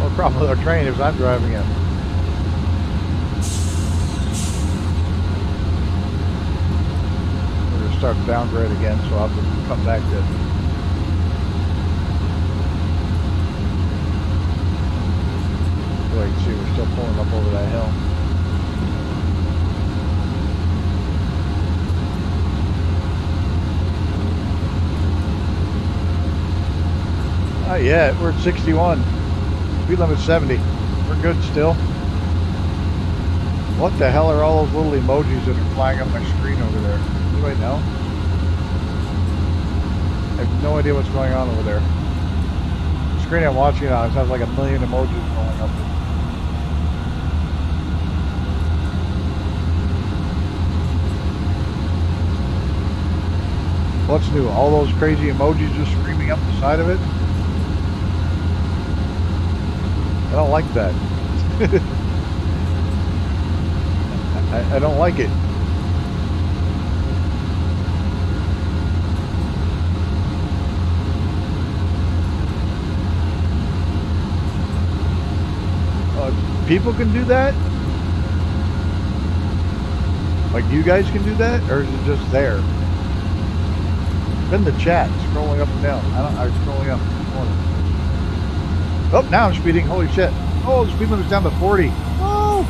The problem with our train is I'm driving it. We're going to start the downgrade again, so I'll have to come back to it. So you can see we're still pulling up over that hill. Not yet, we're at 61. Speed limit 70. We're good still. What the hell are all those little emojis that are flying up my screen over there? Anybody know? I have no idea what's going on over there. The screen I'm watching on, it sounds like a million emojis going up. What's new? All those crazy emojis just screaming up the side of it? I don't like that. I don't like it. People can do that? Like you guys can do that? Or is it just there? In the chat, scrolling up and down. I'm scrolling up. Oh, now I'm speeding. Holy shit. Oh, the speed limit's down to 40. Oh!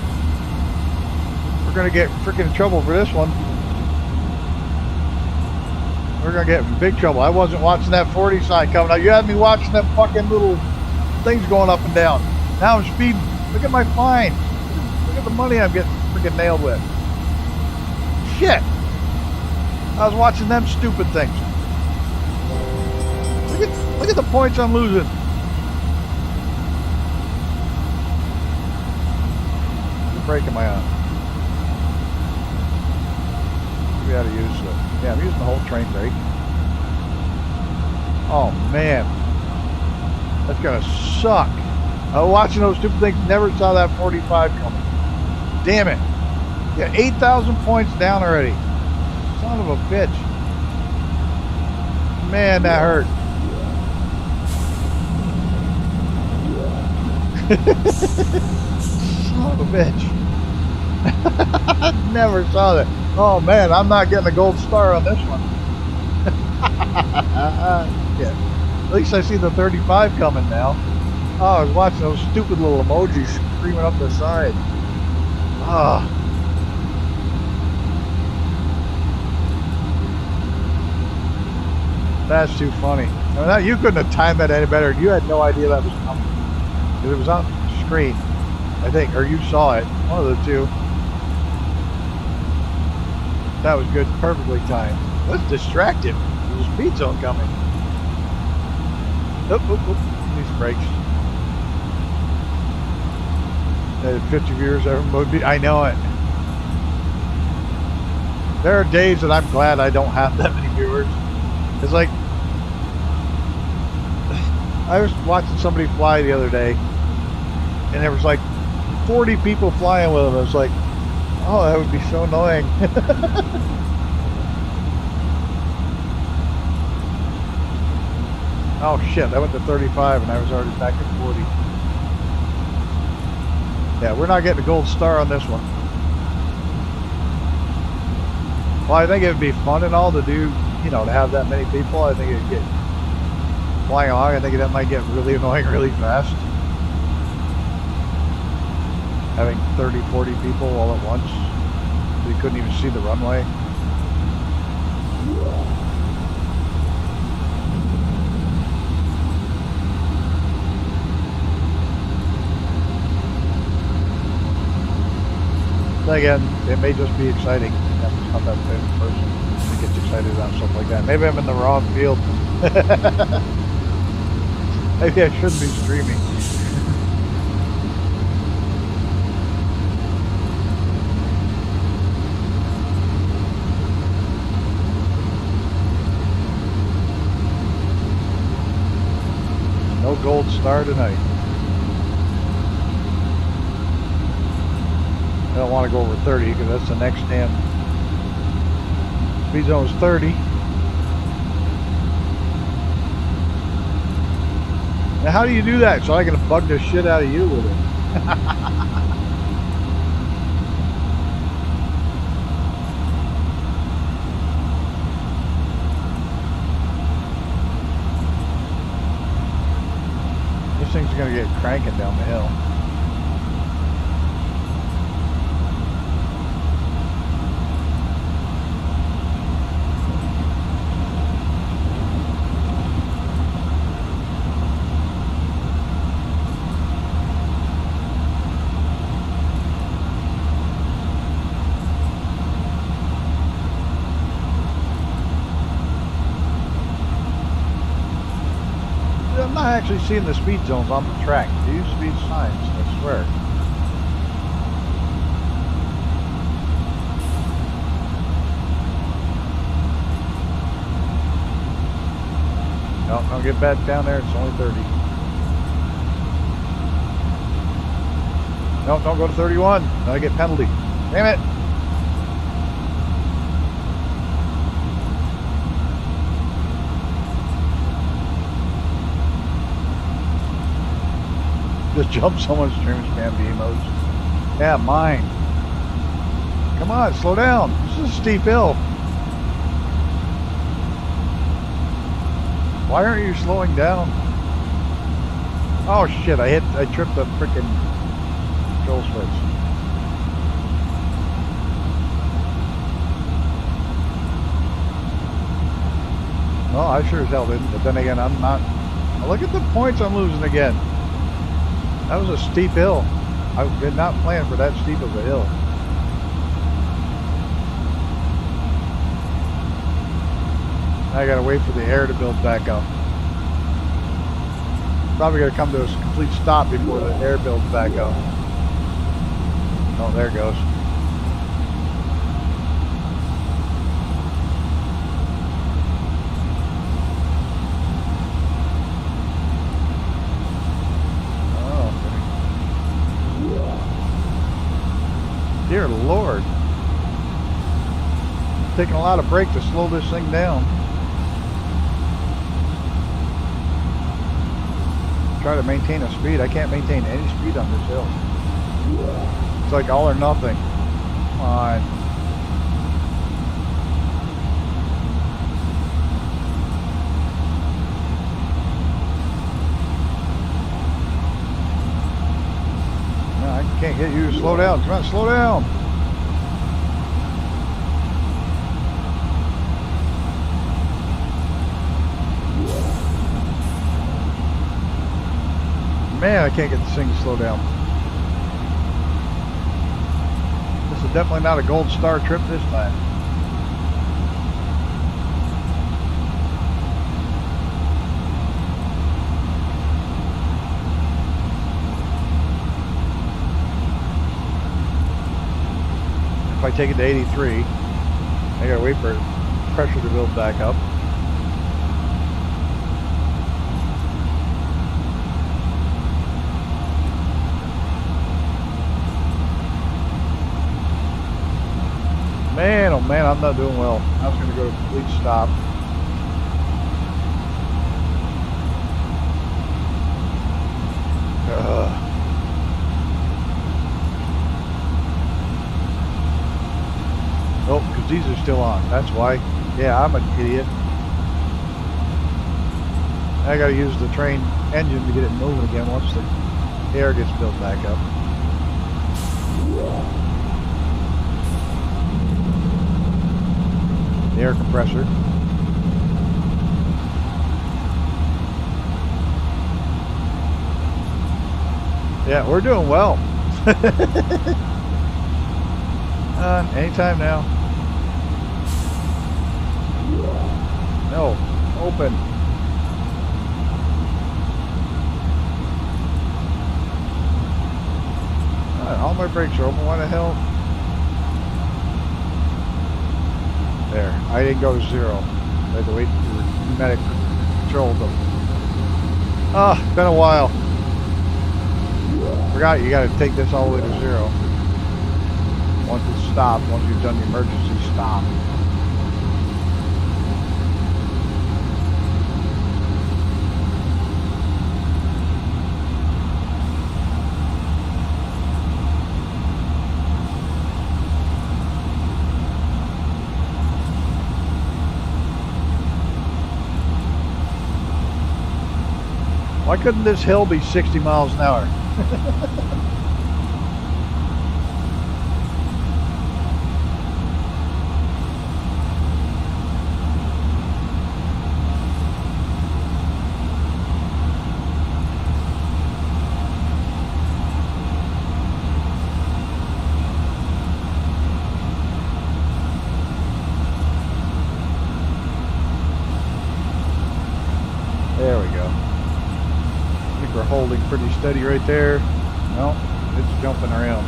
We're going to get freaking in trouble for this one. We're going to get in big trouble. I wasn't watching that 40 sign coming out. You had me watching them fucking little things going up and down. Now I'm speeding. Look at my fine. Look at the money I'm getting freaking nailed with. Shit. I was watching them stupid things. Look at the points I'm losing. What brake am I on? We ought to use it. Yeah, I'm using the whole train brake. Oh man, that's gonna suck. I was watching those stupid things, never saw that 45 coming. Damn it. Yeah, 8,000 points down already. Son of a bitch. Man, that hurt. Son of a bitch. Never saw that. Oh man, I'm not getting a gold star on this one. Yeah. At least I see the 35 coming now. Oh, I was watching those stupid little emojis screaming up the side. Ah. That's too funny. I mean, you couldn't have timed that any better. You had no idea that was coming. Because it was on screen, I think, or you saw it. One of the two. That was good. Perfectly timed. That's distracted. There's a speed zone coming. Oop, oop, oop. These brakes. 50 viewers, everybody. I know it. There are days that I'm glad I don't have that many viewers. It's like, I was watching somebody fly the other day, and there was like 40 people flying with them. I was like, oh, that would be so annoying. Oh shit, I went to 35 and I was already back at 40. Yeah, we're not getting a gold star on this one. Well, I think it would be fun and all to do, you know, to have that many people. I think it'd get flying along. I think that might get really annoying really fast. Having 30, 40 people all at once. So you couldn't even see the runway. Again, it may just be exciting. I'm just not that type of person that gets excited about stuff like that. Maybe I'm in the wrong field. Maybe I shouldn't be streaming. No gold star tonight. I don't want to go over 30 because that's the next damn speed zone is 30. Now how do you do that so I can bug the shit out of you with it? This thing's gonna get cranking down the hill. Actually seeing the speed zones on the track. There used to be signs, I swear. No, don't get back down there, it's only 30. No, don't go to 31. Then I get penalty. Damn it! Just jump someone's stream spam the emotes. Yeah, mine. Come on, slow down. This is a steep hill. Why aren't you slowing down? Oh shit, I tripped the frickin' control switch. Well, I sure as hell didn't, but then again, I'm not. Now look at the points I'm losing again. That was a steep hill. I did not plan for that steep of a hill. I gotta wait for the air to build back up. Probably gonna come to a complete stop before the air builds back up. Oh, there it goes. Dear Lord. Taking a lot of brake to slow this thing down. try to maintain a speed. I can't maintain any speed on this hill. It's like all or nothing. Come on. No, I can't get you to slow down. Come on, slow down. Man, I can't get this thing to slow down. This is definitely not a gold star trip this time. If I take it to 83, I gotta wait for pressure to build back up. Man, oh man, I'm not doing well. I was going to go to a complete stop. Oh, because these are still on. That's why. Yeah, I'm an idiot. I got to use the train engine to get it moving again once the air gets built back up. The air compressor. Yeah, we're doing well. Anytime now. No, open. All my brakes are open. What the hell? There, I didn't go to zero. I had to wait for the pneumatic control them. Ah, it's been a while. Forgot you got to take this all the way to zero. Once it's stopped, once you've done the emergency stop. Why couldn't this hill be 60 miles an hour? There we go. We're holding pretty steady right there. No, it's jumping around.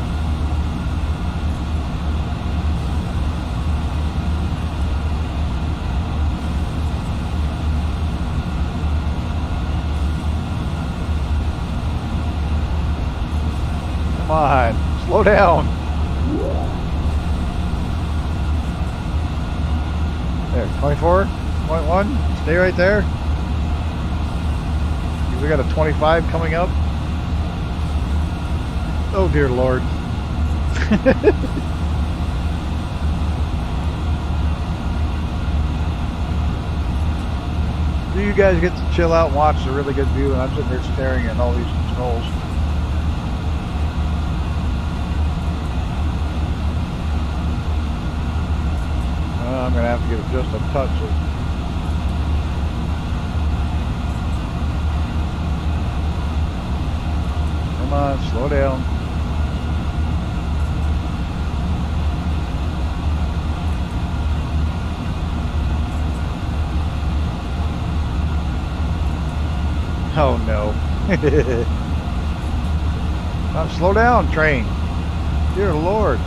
Come on, slow down. There, 24.1. Stay right there. We got a 25 coming up. Oh dear Lord. Do you guys get to chill out and watch a really good view, and I'm sitting there staring at all these controls. I'm gonna have to give it just a touch of come on, slow down. Oh no. Slow down, train. Dear Lord.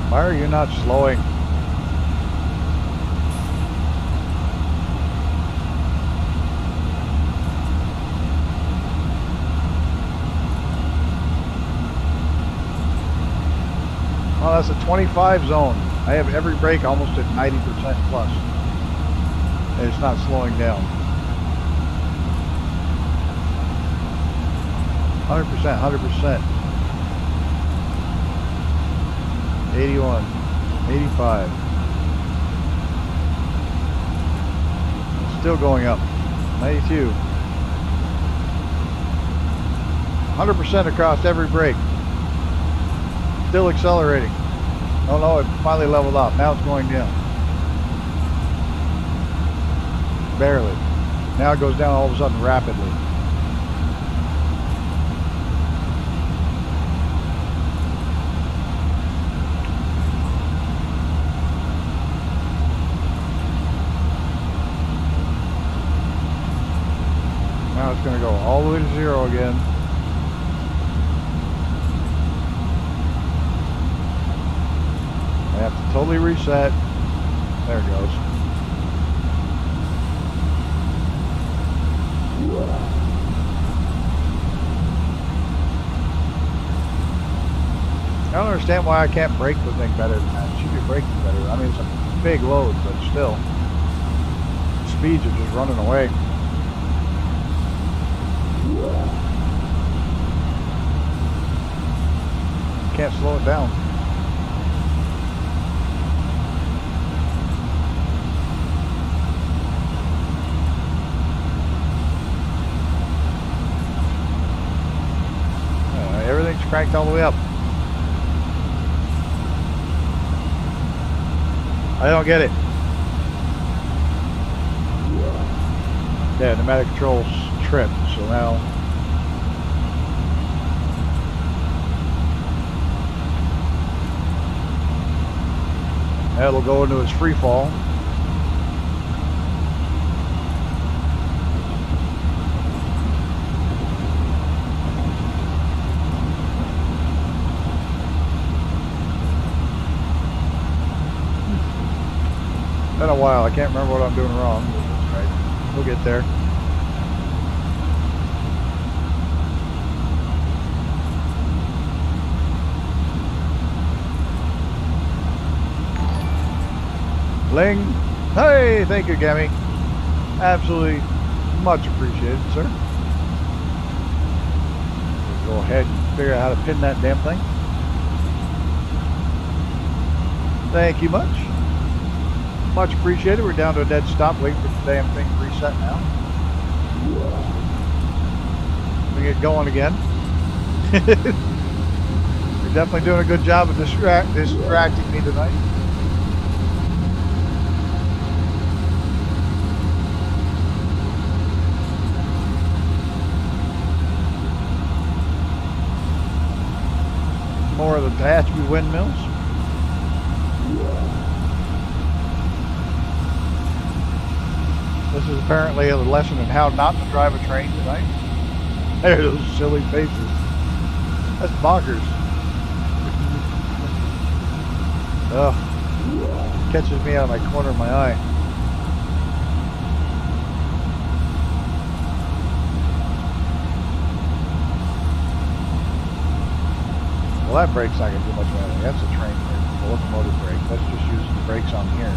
Why are you not slowing? that's a 25 zone. I have every brake almost at 90% plus. And it's not slowing down. 100%, 100%. 81, 85. Still going up. 92. 100% across every brake. Still accelerating. Oh no, it finally leveled off. Now it's going down. Barely. Now it goes down all of a sudden rapidly. Now it's going to go all the way to 0 again. I have to totally reset. There it goes. I don't understand why I can't brake the thing better than that. It should be braking better. I mean, it's a big load, but still. Speeds are just running away. Can't slow it down. Everything's cranked all the way up. I don't get it. Yeah, pneumatic controls tripped, so now that'll go into its free fall. Been a while. I can't remember what I'm doing wrong. That's right. We'll get there. Ling. Hey, thank you, Gammy. Absolutely much appreciated, sir. Go ahead and figure out how to pin that damn thing. Thank you much. Much appreciated. We're down to a dead stop, waiting for the damn thing to reset now. We get going again. You're definitely doing a good job of distracting me tonight. More of the Tehachapi windmills. This is apparently a lesson in how not to drive a train tonight. There are those silly faces. That's bonkers. Ugh. Catches me out of my corner of my eye. Well, that brake's not going to do much of anything. That's a train brake, the locomotive brake. Let's just use the brakes on here.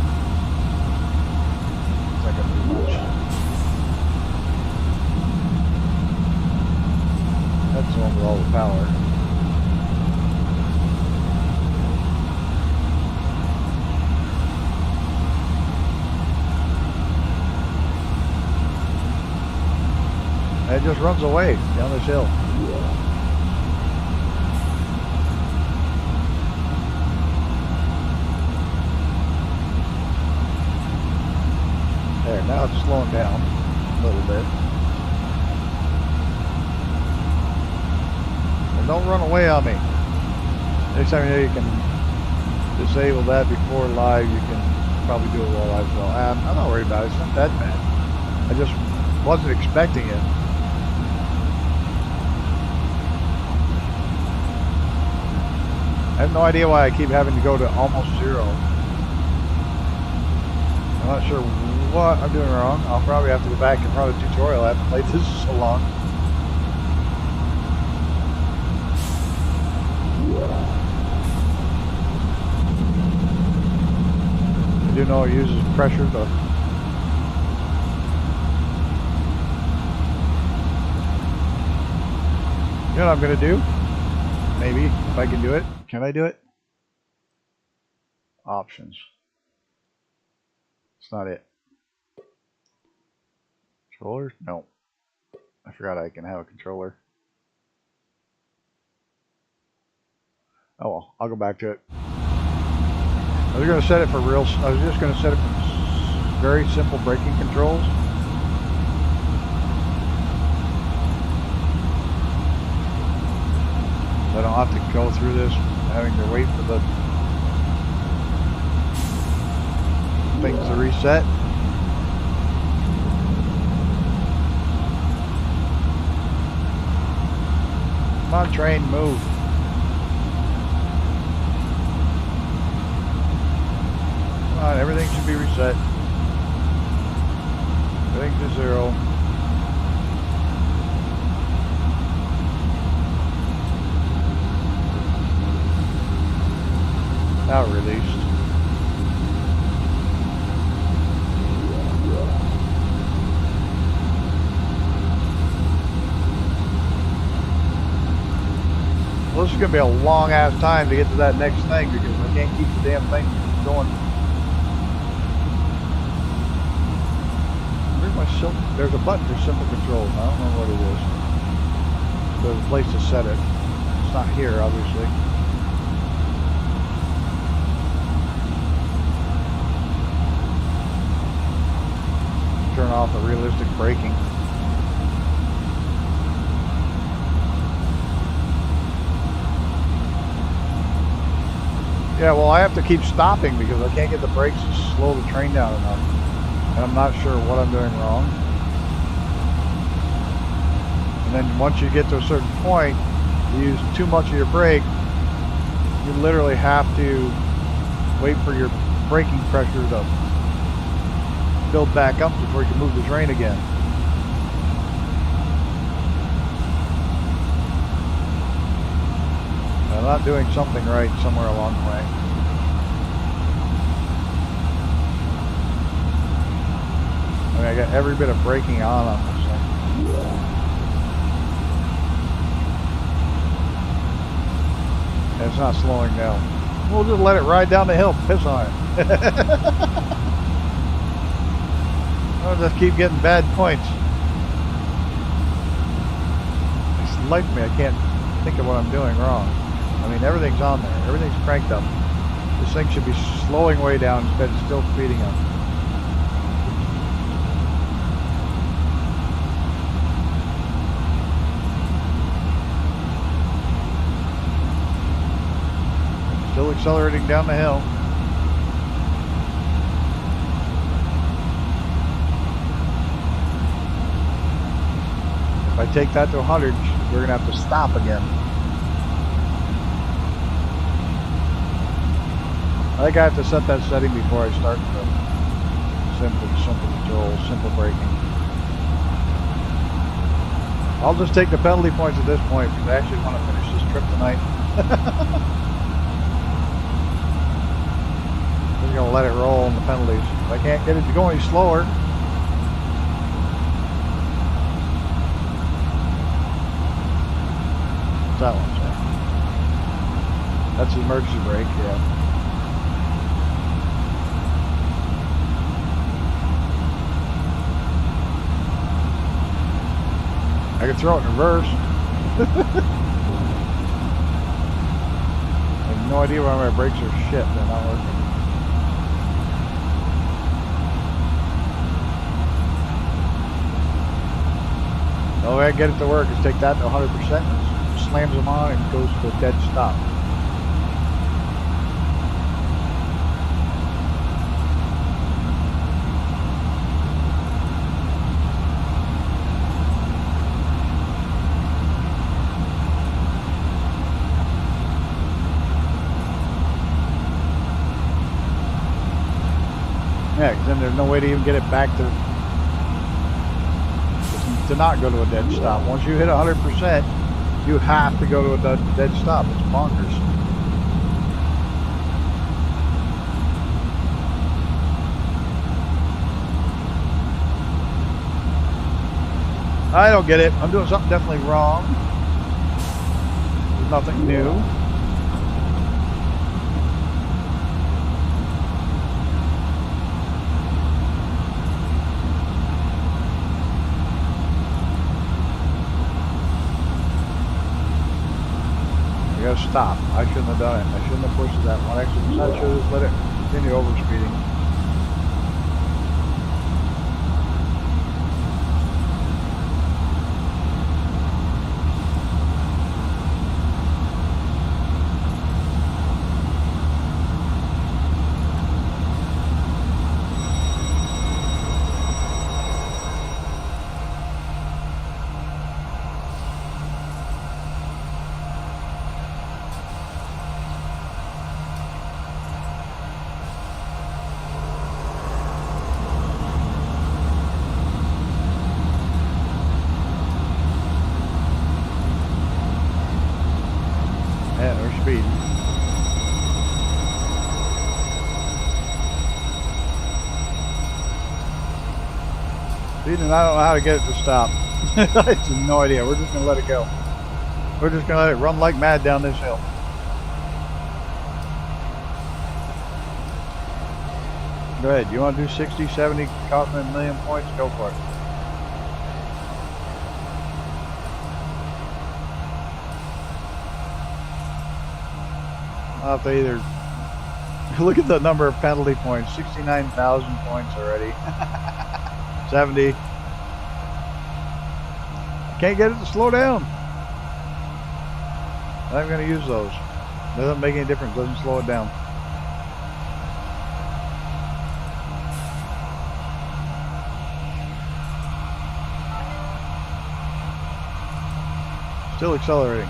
It's not going to do much. That's the one with all the power. And it just runs away down this hill. There, now it's slowing down a little bit. And don't run away on me. Next time you can disable that before live, you can probably do it while live as well. I'm not worried about it. It's not that bad. I just wasn't expecting it. I have no idea why I keep having to go to almost 0. I'm not sure what I'm doing wrong. I'll probably have to go back and run a tutorial. I haven't played this so long. though it uses pressure to... You know what I'm going to do? Maybe, if I can do it. Can I do it? Options. It's not it. Controller? No. I forgot I can have a controller. Oh well, I'll go back to it. I was going to set it for real. I was just going to set it for very simple braking controls. I don't have to go through this having to wait for the things to reset. Come on, train, move. Come on, everything should be reset. Everything to 0. Now released. Well, this is going to be a long ass time to get to that next thing because I can't keep the damn thing going. Where's my simple? There's a button for simple controls. I don't know what it is. There's a place to set it. It's not here, obviously. Turn off the realistic braking. Yeah, well, I have to keep stopping because I can't get the brakes to slow the train down enough. And I'm not sure what I'm doing wrong. And then once you get to a certain point, you use too much of your brake, you literally have to wait for your braking pressure to build back up before you can move the train again. I'm not doing something right somewhere along the way. I mean, I got every bit of braking on this thing. And it's not slowing down. We'll just let it ride down the hill, piss on it. I'll just keep getting bad points. It's like me, I can't think of what I'm doing wrong. I mean, everything's on there. Everything's cranked up. This thing should be slowing way down instead of still speeding up. Still accelerating down the hill. If I take that to 100, we're going to have to stop again. I think I have to set that setting before I start the simple control, simple braking. I'll just take the penalty points at this point because I actually want to finish this trip tonight. I'm going to let it roll on the penalties. If I can't get it to go any slower, that one, so. That's the emergency brake, yeah. I can throw it in reverse. I have no idea why my brakes are shit. They're not working. The way I get it to work is take that to 100%, and slams them on, and goes to a dead stop. Yeah, because then there's no way to even get it back to not go to a dead stop. Once you hit 100%, you have to go to a dead stop. It's bonkers. I don't get it. I'm doing something definitely wrong. There's nothing new. I gotta stop. I shouldn't have done it. I shouldn't have pushed that one. Actually, I should have let it continue over speeding. Yeah, they're speeding. Speeding, and I don't know how to get it to stop. I have no idea. We're just going to let it go. We're just going to let it run like mad down this hill. Go ahead. You want to do 60, 70, cost me 1,000,000 points? Go for it. I'll have to either look at the number of penalty points. 69,000 points already. 70. I can't get it to slow down. I'm going to use those. Doesn't make any difference. Doesn't slow it down. Still accelerating.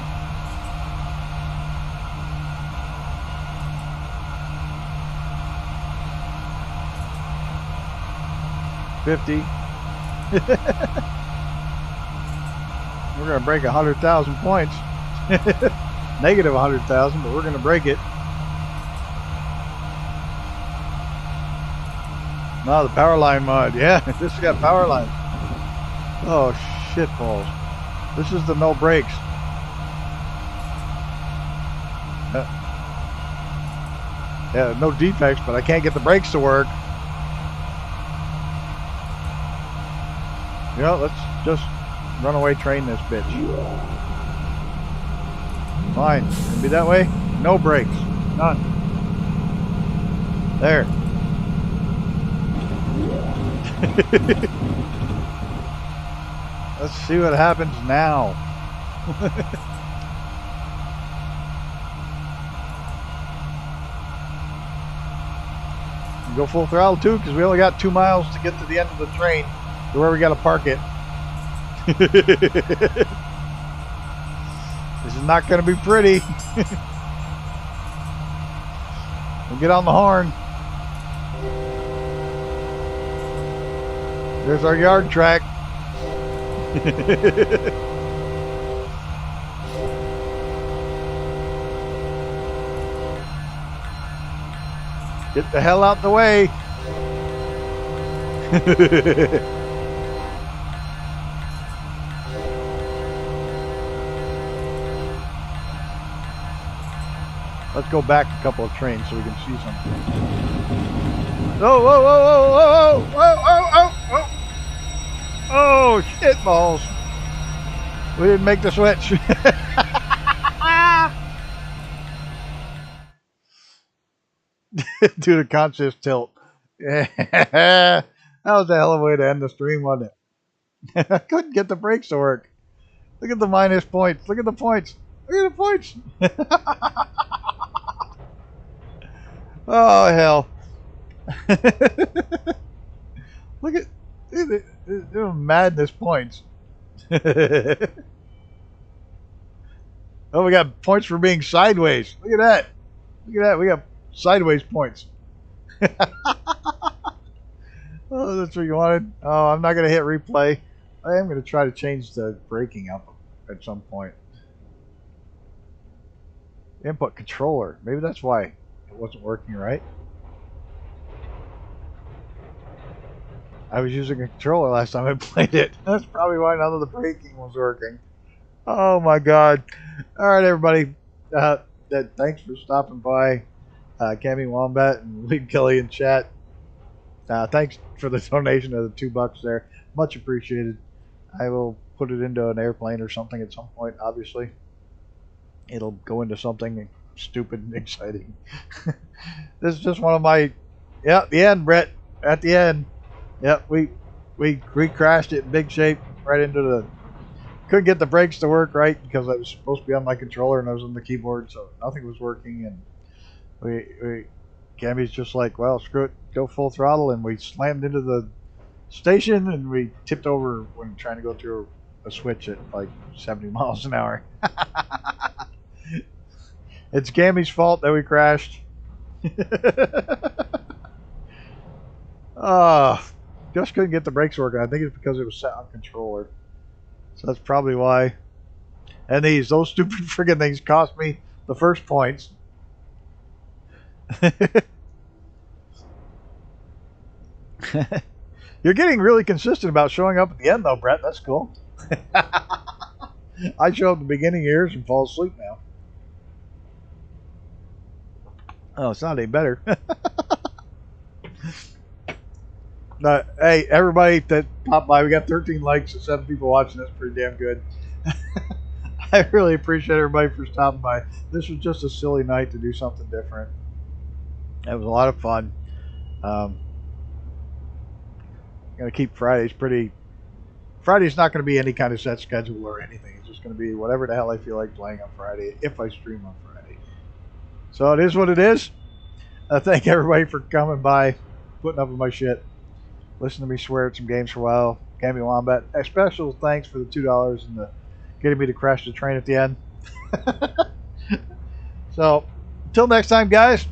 $50. We're going to break 100,000 points. Negative 100,000, but we're going to break it. No, the power line mod. Yeah, this has got power lines. Oh, shit balls. This is the no brakes. Yeah, no defects, but I can't get the brakes to work. You know, let's just runaway train this bitch. Fine. It'll be that way. No brakes. None. There. Let's see what happens now. Go full throttle too, because we only got 2 miles to get to the end of the train to where we got to park it. This is not going to be pretty. We'll get on the horn. There's our yard track. Get the hell out the way. Let's go back a couple of trains so we can see something. Oh, whoa, whoa, whoa, whoa, whoa, whoa, whoa, whoa. Oh, shit balls. We didn't make the switch. Due to conscious tilt. Yeah. That was a hell of a way to end the stream, wasn't it? I couldn't get the brakes to work. Look at the minus points. Look at the points. Look at the points. Oh, hell. Look at the madness points. Oh, we got points for being sideways. Look at that. Look at that. We got sideways points. Oh, that's what you wanted. Oh, I'm not going to hit replay. I am going to try to change the braking up at some point. Input controller. Maybe that's why it wasn't working right. I was using a controller last time I played it. That's probably why none of the braking was working. Oh my god. Alright, everybody. Thanks for stopping by. Cammy Wombat and Lead Kelly in chat. Thanks for the donation of the $2 there. Much appreciated. I will put it into an airplane or something at some point, obviously. It'll go into something stupid and exciting. This is just one of my... Yeah, the end, Brett. At the end. Yep, we crashed it in big shape right into the... Couldn't get the brakes to work right because I was supposed to be on my controller and I was on the keyboard, so nothing was working. And Cammy's just like, well, screw it, go full throttle, and we slammed into the station and we tipped over when trying to go through a switch at like 70 miles an hour. It's Cammy's fault that we crashed. Just couldn't get the brakes working. I think it's because it was set on controller. So that's probably why. And those stupid friggin' things cost me the first points. You're getting really consistent about showing up at the end, though, Brett. That's cool. I show up at the beginning of yours and fall asleep now. Oh, it's not any better. Hey, everybody that popped by, we got 13 likes and 7 people watching. That's pretty damn good. I really appreciate everybody for stopping by. This was just a silly night to do something different. It was a lot of fun. Gonna keep Fridays pretty. Friday's not going to be any kind of set schedule or anything. It's just going to be whatever the hell I feel like playing on Friday, if I stream on Friday. So it is what it is. Thank everybody for coming by, putting up with my shit, listening to me swear at some games for a while. Cammy Wombat, a special thanks for the $2 and the getting me to crash the train at the end. So, until next time, guys.